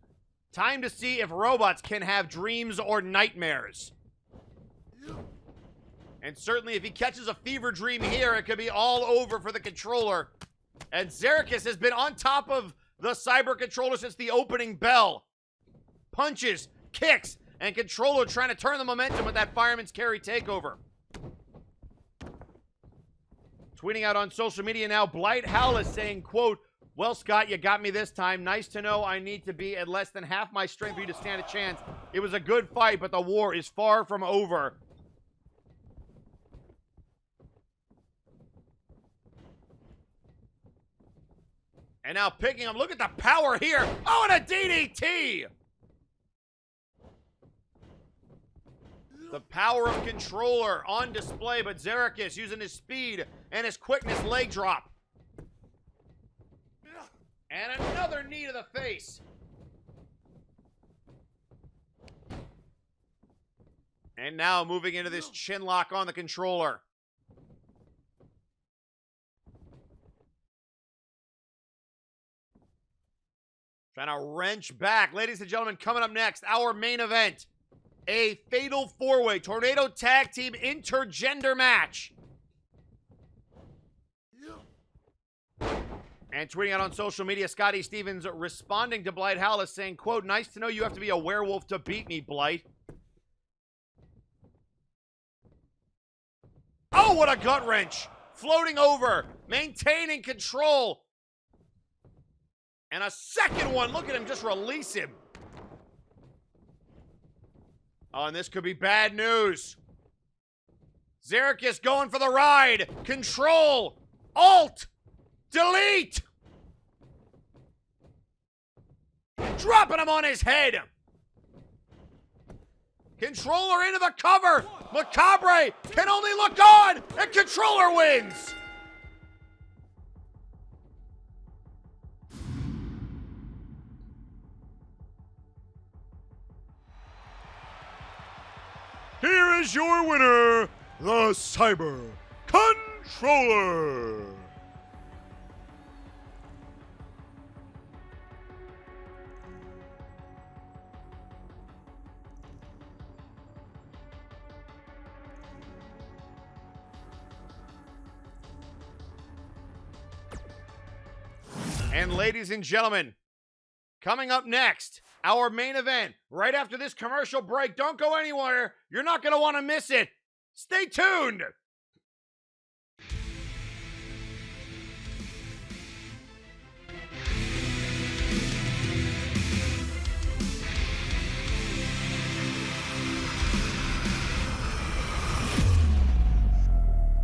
time to see if robots can have dreams or nightmares. And certainly if he catches a fever dream here, it could be all over for the Controller. And Zherekas has been on top of the Cyber Controller since the opening bell. Punches, kicks, and Controller trying to turn the momentum with that Fireman's Carry takeover. Tweeting out on social media now, Blight Howlis saying, quote, well, Scott, you got me this time. Nice to know I need to be at less than half my strength for you to stand a chance. It was a good fight, but the war is far from over. And now picking him. Look at the power here. Oh, and a DDT! The power of Controller on display, but Zherekas using his speed and his quickness leg drop. And another knee to the face. And now moving into this chin lock on the controller. Trying to wrench back. Ladies and gentlemen, coming up next, our main event. A fatal four-way Tornado Tag Team Intergender match. And tweeting out on social media, Scotty Stevens responding to Blight Howlis saying, quote, nice to know you have to be a werewolf to beat me, Blight. Oh, what a gut wrench. Floating over, maintaining control. And a second one. Look at him just release him. Oh, and this could be bad news. Zherekas going for the ride. Control. Alt. Delete. Dropping him on his head. Controller into the cover. Macabre can only look on. And Controller wins. Here is your winner, the Cyber Controller. And ladies and gentlemen, coming up next, our main event, right after this commercial break. Don't go anywhere. You're not going to want to miss it. Stay tuned.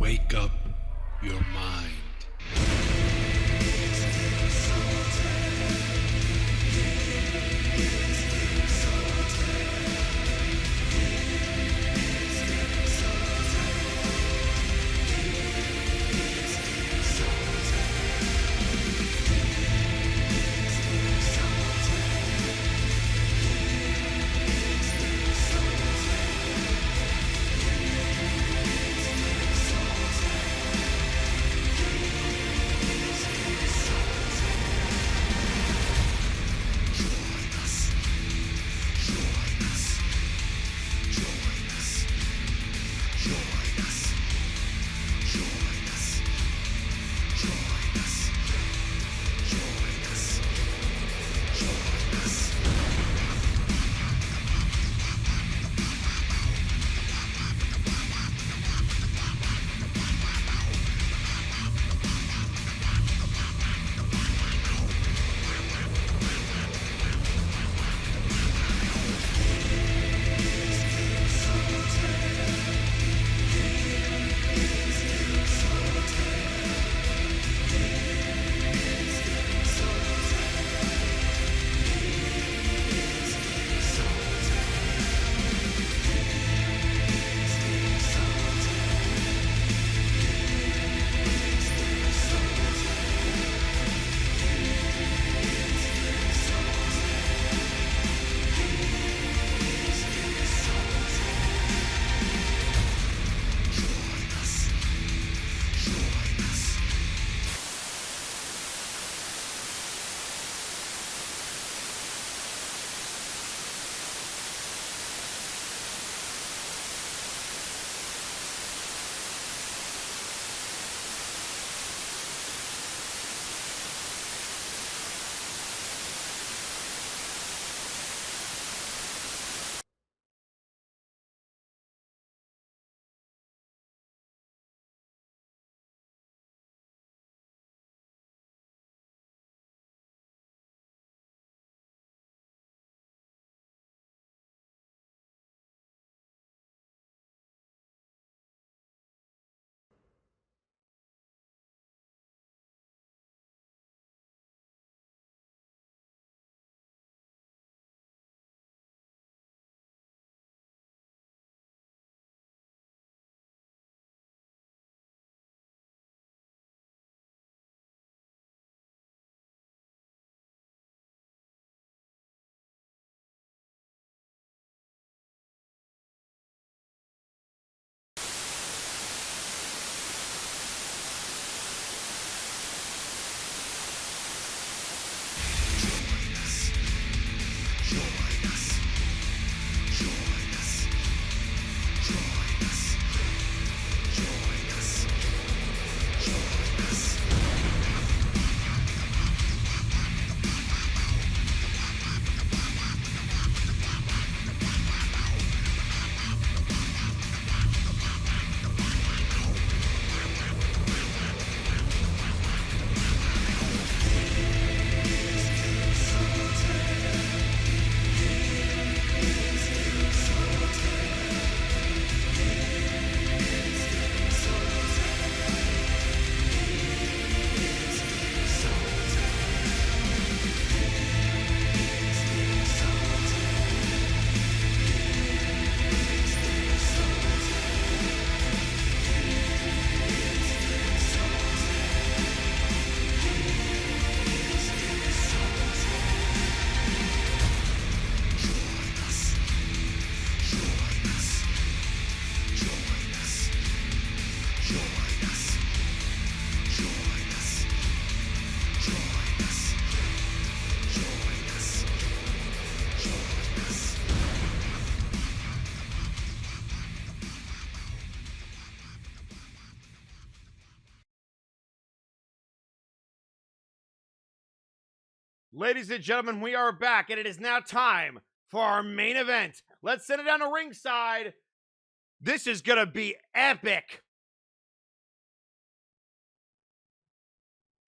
Wake up your mind. Ladies and gentlemen, we are back, and it is now time for our main event. Let's send it down to ringside. This is going to be epic.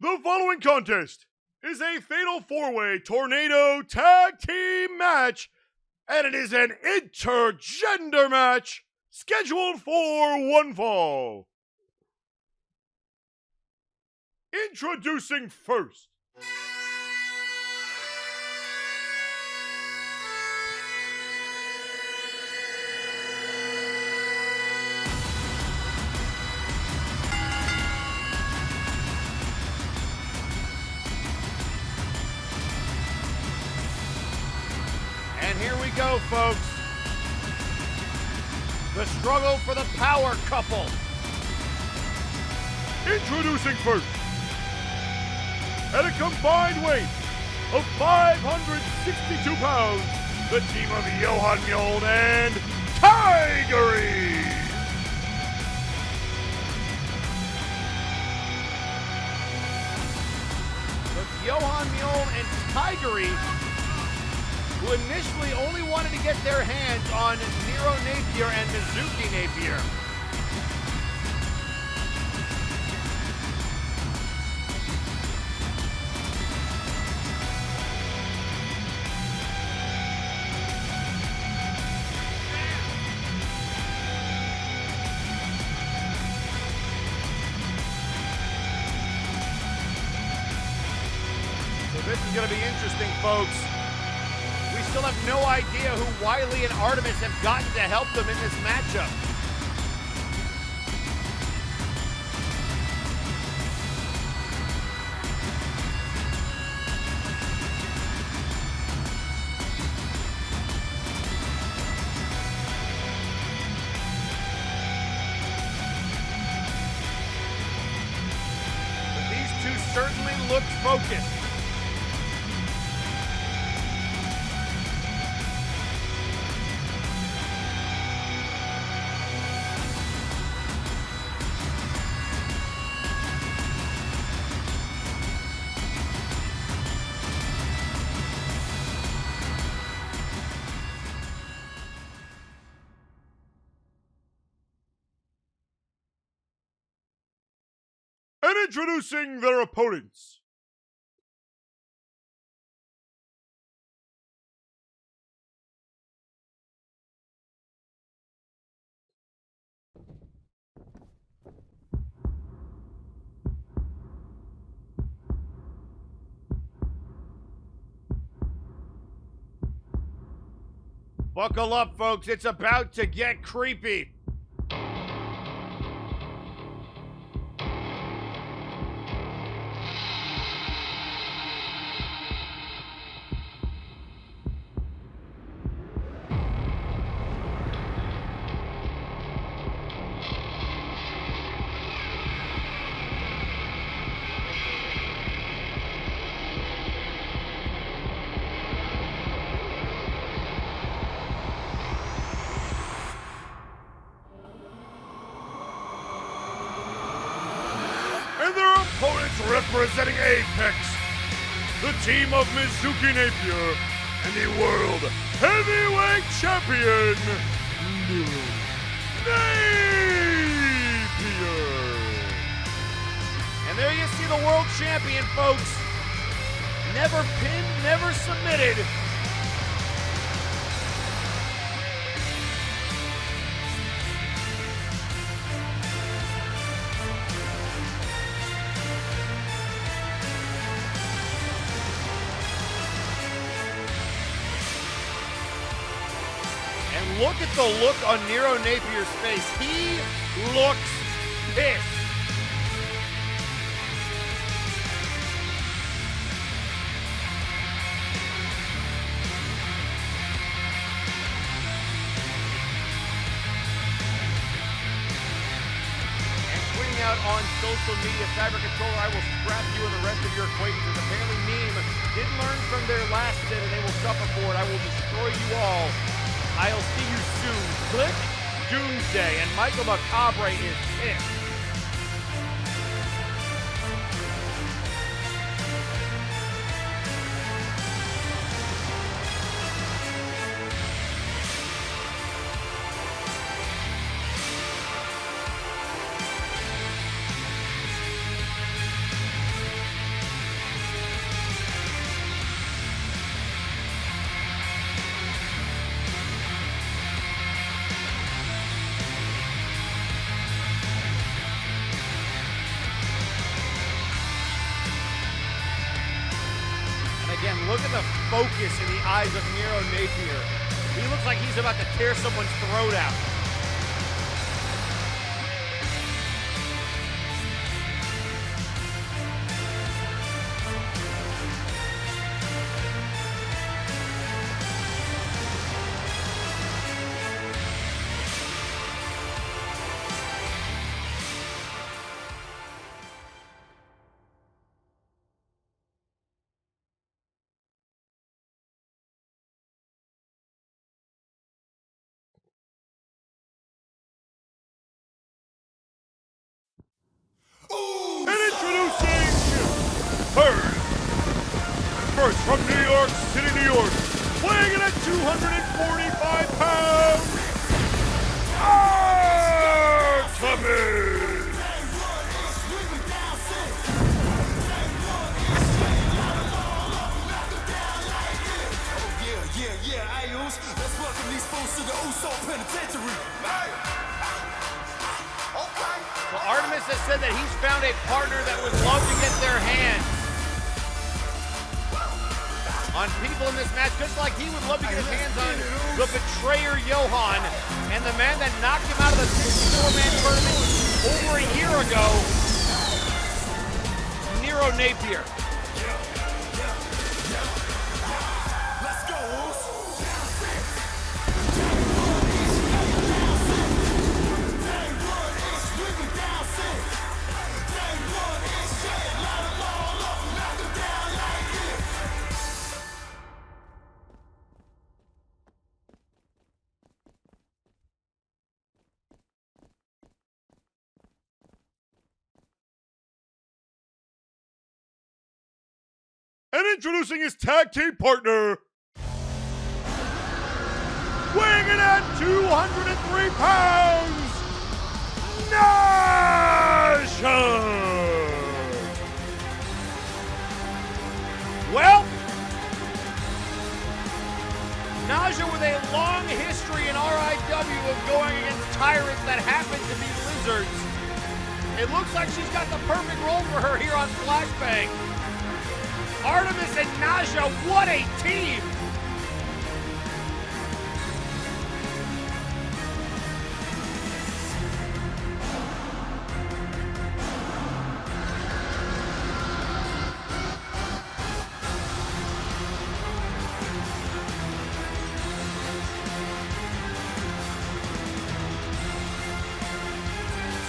The following contest is a Fatal 4-Way Tornado Tag Team match, and it is an intergender match scheduled for one fall. Introducing first, and here we go, folks. The struggle for the power couple. introducing first, at a combined weight of 562 pounds, the team of Johan Mjoln and Tigeri. With Johan Mjoln and Tigeri, who initially only wanted to get their hands on Nero Napier and Mizuki Napier. So this is going to be interesting, folks. We still have no idea who Wai Li and Artemis have gotten to help them in this matchup. But these two certainly looked focused. And introducing their opponents, Buckle up, folks. It's about to get creepy. and their opponents representing Apex, the team of Mizuki Napier and the World Heavyweight Champion, Nero Napier. And there you see the world champion, folks. Never pinned, never submitted. And look at the look on Nero Napier's face. He looks pissed. Out on social media, Cyber Controller, I will scrap you and the rest of your acquaintances. Apparently Meme didn't learn from their last sin and they will suffer for it. I will destroy you all. I'll see you soon. Click Doomsday, and Michael Macabre is pissed. Look at the focus in the eyes of Nero Napier. He looks like he's about to tear someone's throat out. And introducing first from New York City, New York, weighing in at 245 pounds, Artemis! Yeah, Ayos. Let's welcome these fools to the Uso Penitentiary. So Artemis has said that he's found a partner that would love to get their hands on people in this match, just like he would love to get his hands on the betrayer Johan and the man that knocked him out of the four-man tournament over a year ago, Nero Napier. Let's go, And introducing his tag team partner, weighing in at 203 pounds, Naja! Well, Naja with a long history in RIW of going against tyrants that happen to be lizards. It looks like she's got the perfect role for her here on Flashbang. Artemis and Naja, what a team!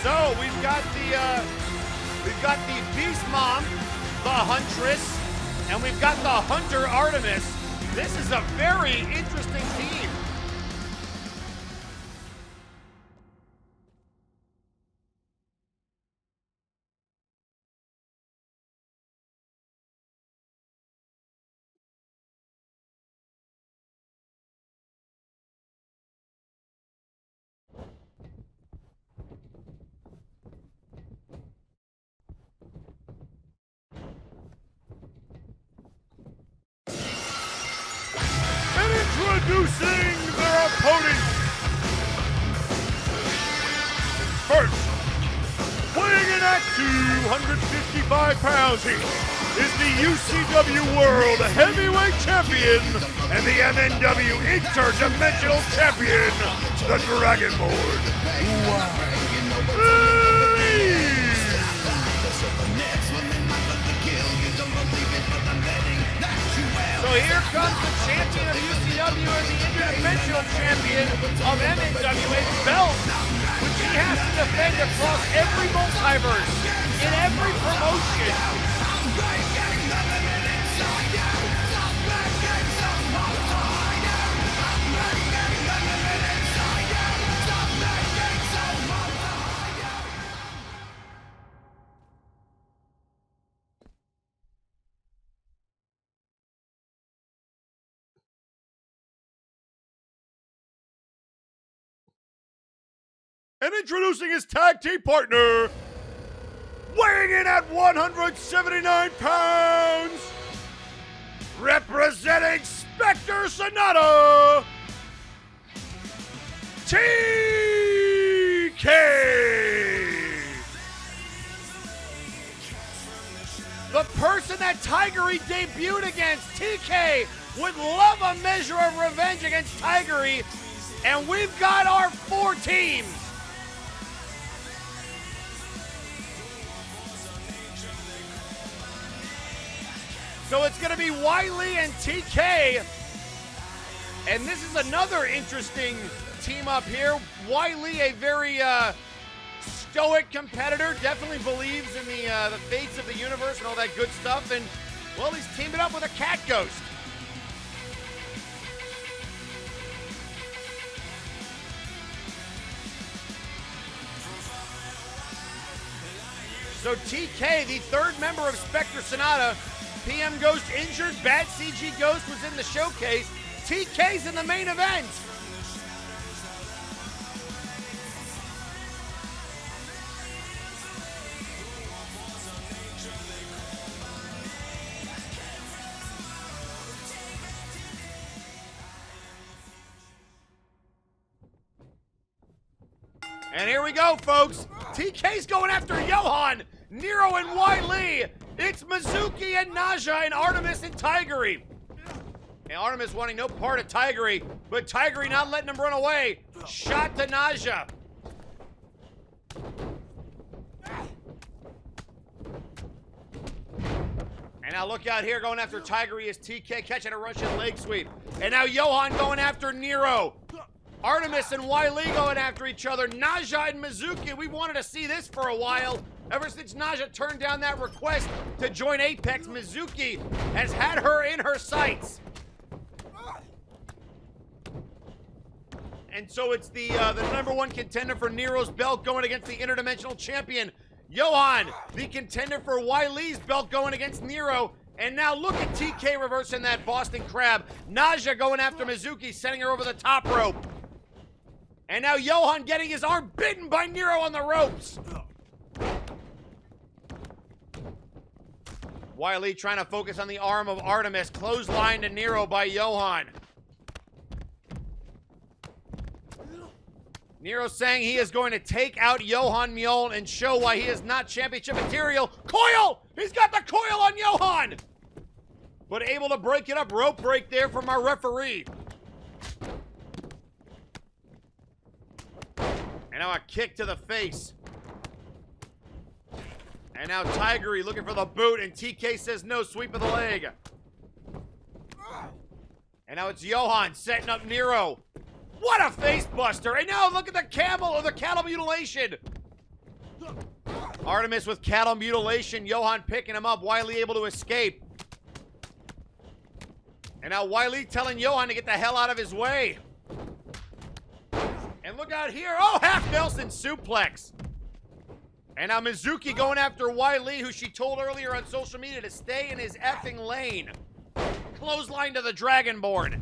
So we've got the Beast Mom, the Huntress, and we've got the Hunter Artemis. This is a very interesting team. Introducing their opponents. First, weighing in at 255 pounds, he is the UCW World Heavyweight Champion and the MNW Interdimensional Champion, the Dragonborn. So here comes the champion of UCW and the interdimensional champion of MNWA's belt, which he has to defend across every multiverse, in every promotion. And introducing his tag team partner, weighing in at 179 pounds, representing Spectre Sonata, TK! The person that Tigeri debuted against. TK would love a measure of revenge against Tigeri. And we've got our 4 teams. So it's going to be Wai Li and TK. And this is another interesting team up here. Wai Li, a very stoic competitor, definitely believes in the fates of the universe and all that good stuff. And, well, he's teaming up with a cat ghost. So TK, the 3rd member of Spectre Sonata, PM Ghost injured, Bad CG Ghost was in the showcase, TK's in the main event. And here we go, folks. TK's going after Johan, Nero and Wai Li. It's Mizuki and Naja and Artemis and Tigeri. And Artemis wanting no part of Tigeri, but Tigeri not letting him run away. Shot to Naja. And now look out here, going after Tigeri is TK catching a Russian leg sweep. And now Johan going after Nero. Artemis and Wai Li going after each other. Naja and Mizuki, we wanted to see this for a while. Ever since Naja turned down that request to join Apex, Mizuki has had her in her sights. And so it's the #1 contender for Nero's belt going against the interdimensional champion, Johan, the contender for Wai Li's belt going against Nero. And now look at TK reversing that Boston Crab. Naja going after Mizuki, sending her over the top rope. And now Johan getting his arm bitten by Nero on the ropes. Wai Li trying to focus on the arm of Artemis. Clothesline to Nero by Johan. Nero saying he is going to take out Johan Mjoln and show why he is not championship material. Coil! He's got the coil on Johan! But able to break it up. Rope break there from our referee. And now a kick to the face. And now Tigeri looking for the boot, and TK says no, sweep of the leg. And now it's Johan setting up Nero. What a face buster! And now look at the camel or the cattle mutilation. Artemis with cattle mutilation. Johan picking him up. Wai Li able to escape. And now Wai Li telling Johan to get the hell out of his way. And look out here. Oh, half Nelson suplex. And now Mizuki going after Wai Li, who she told earlier on social media to stay in his effing lane. Clothesline to the Dragonborn.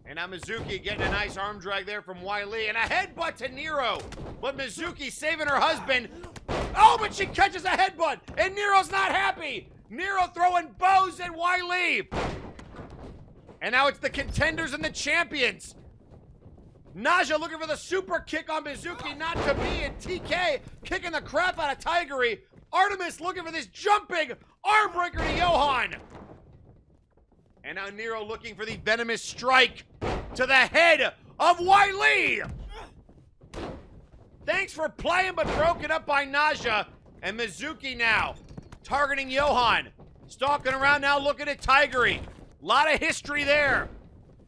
And now Mizuki getting a nice arm drag there from Wai Li. And a headbutt to Nero. But Mizuki saving her husband. Oh, but she catches a headbutt. And Nero's not happy. Nero throwing bows at Wai Li. And now it's the contenders and the champions. Naja looking for the super kick on Mizuki, not to be, and TK kicking the crap out of Tigeri. Artemis looking for this jumping arm breaker to Johan. And now Nero looking for the venomous strike to the head of Wai Li. Thanks for playing, but broken up by Naja. And Mizuki now targeting Johan. Stalking around now looking at Tigeri. A lot of history there.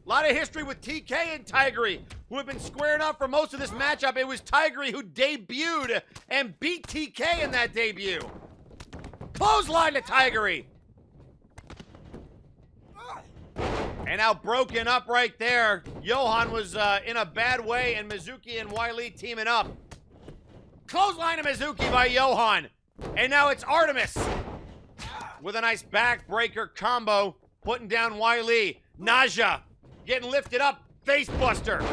A lot of history with TK and Tigeri, who have been squaring up for most of this matchup. It was Tigeri who debuted and beat TK in that debut. Clothesline to Tigeri. And now broken up right there. Johan was in a bad way, and Mizuki and Wai Li teaming up. Clothesline to Mizuki by Johan. And now it's Artemis with a nice backbreaker combo, putting down Wai Li. Naja getting lifted up, facebuster.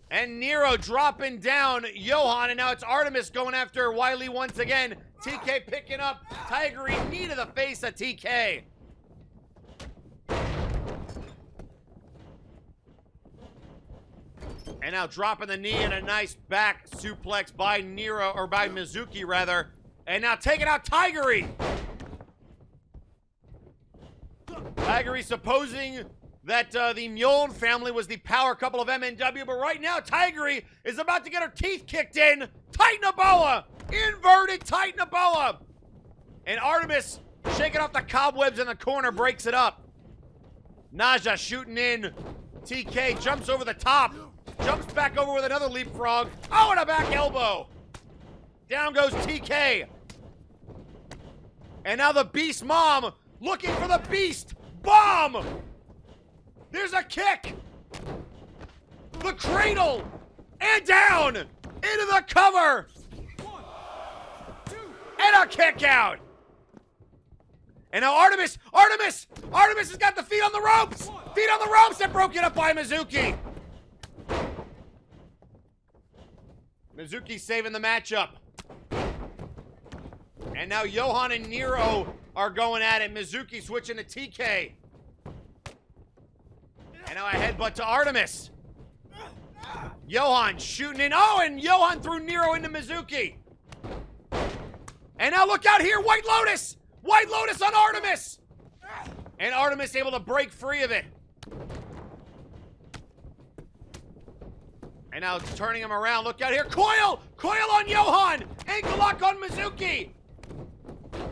And Nero dropping down Johan, and now it's Artemis going after Wai Li once again. TK picking up Tigeri, knee to the face of TK. And now dropping the knee and a nice back suplex by Nero, or by Mizuki rather. And now taking out Tigeri. Tigeri supposing that the Mjoln family was the power couple of MNW, but right now Tigeri is about to get her teeth kicked in. Titanoboa! Inverted Titanoboa! And Artemis, shaking off the cobwebs in the corner, breaks it up. Naja shooting in. TK jumps over the top. Jumps back over with another leapfrog. Oh, and a back elbow. Down goes TK. And now the Beast Mom looking for the Beast Bomb. There's a kick. The cradle. And down. Into the cover. And a kick out. And now Artemis has got the feet on the ropes. Feet on the ropes and broken up by Mizuki. Mizuki saving the matchup. And now Johan and Nero are going at it. Mizuki switching to TK. And now a headbutt to Artemis. Johan shooting in. Oh, and Johan threw Nero into Mizuki. And now look out here, White Lotus! White Lotus on Artemis! And Artemis able to break free of it. And now turning him around. Look out here. Coil! Coil on Johan! Ankle lock on Mizuki!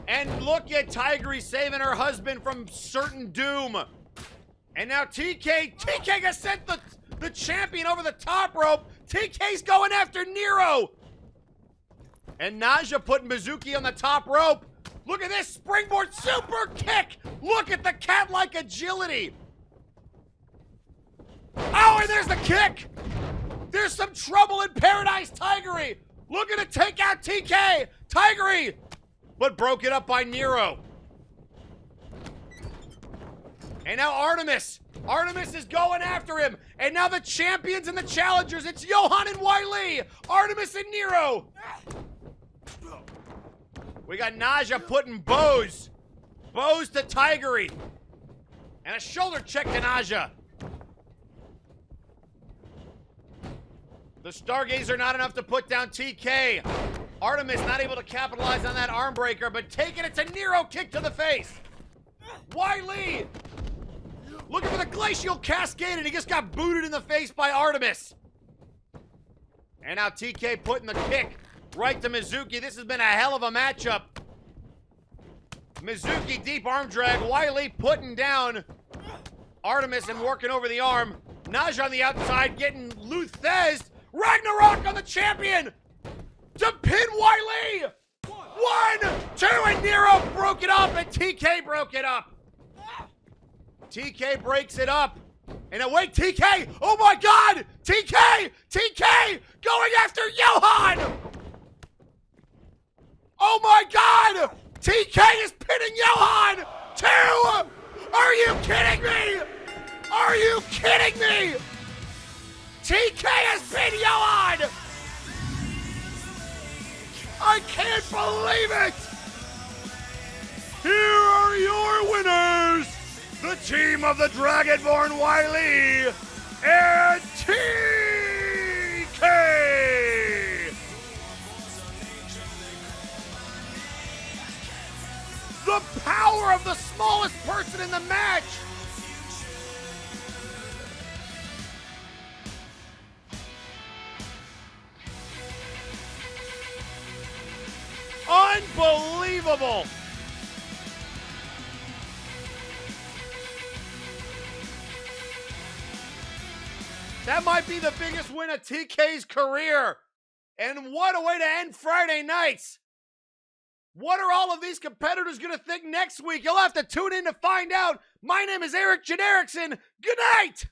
And look at Tigeri saving her husband from certain doom. And now TK has sent the champion over the top rope. TK's going after Nero. And Naja putting Mizuki on the top rope. Look at this springboard super kick. Look at the cat-like agility. Oh, and there's the kick. There's some trouble in paradise, Tigeri. Looking to take out TK. Tigeri. But broke it up by Nero. And now Artemis. Artemis is going after him. And now the champions and the challengers. It's Johan and Wai Li. Artemis and Nero. We got Naja putting bows to Tigeri. And a shoulder check to Naja. The Stargazer not enough to put down TK. Artemis not able to capitalize on that arm breaker, but taking it to Nero, kick to the face. Wai Li looking for the glacial cascade, and he just got booted in the face by Artemis. And now TK putting the kick right to Mizuki. This has been a hell of a matchup. Mizuki deep arm drag. Wai Li putting down Artemis and working over the arm. Naja on the outside getting Luthezed. Ragnarok on the champion to pin Wai Li. 1, 2, and Nero broke it up, and TK broke it up. TK breaks it up. And away TK. Oh my God. TK going after Johan. Oh my God! TK is pinning Johan! 2! Are you kidding me? Are you kidding me? TK has pinned Johan! I can't believe it! Here are your winners! The team of the Dragonborn Wai Li and TK! The power of the smallest person in the match! Unbelievable! That might be the biggest win of TK's career. And what a way to end Friday nights. What are all of these competitors going to think next week? You'll have to tune in to find out. My name is Eric Genericson. Good night!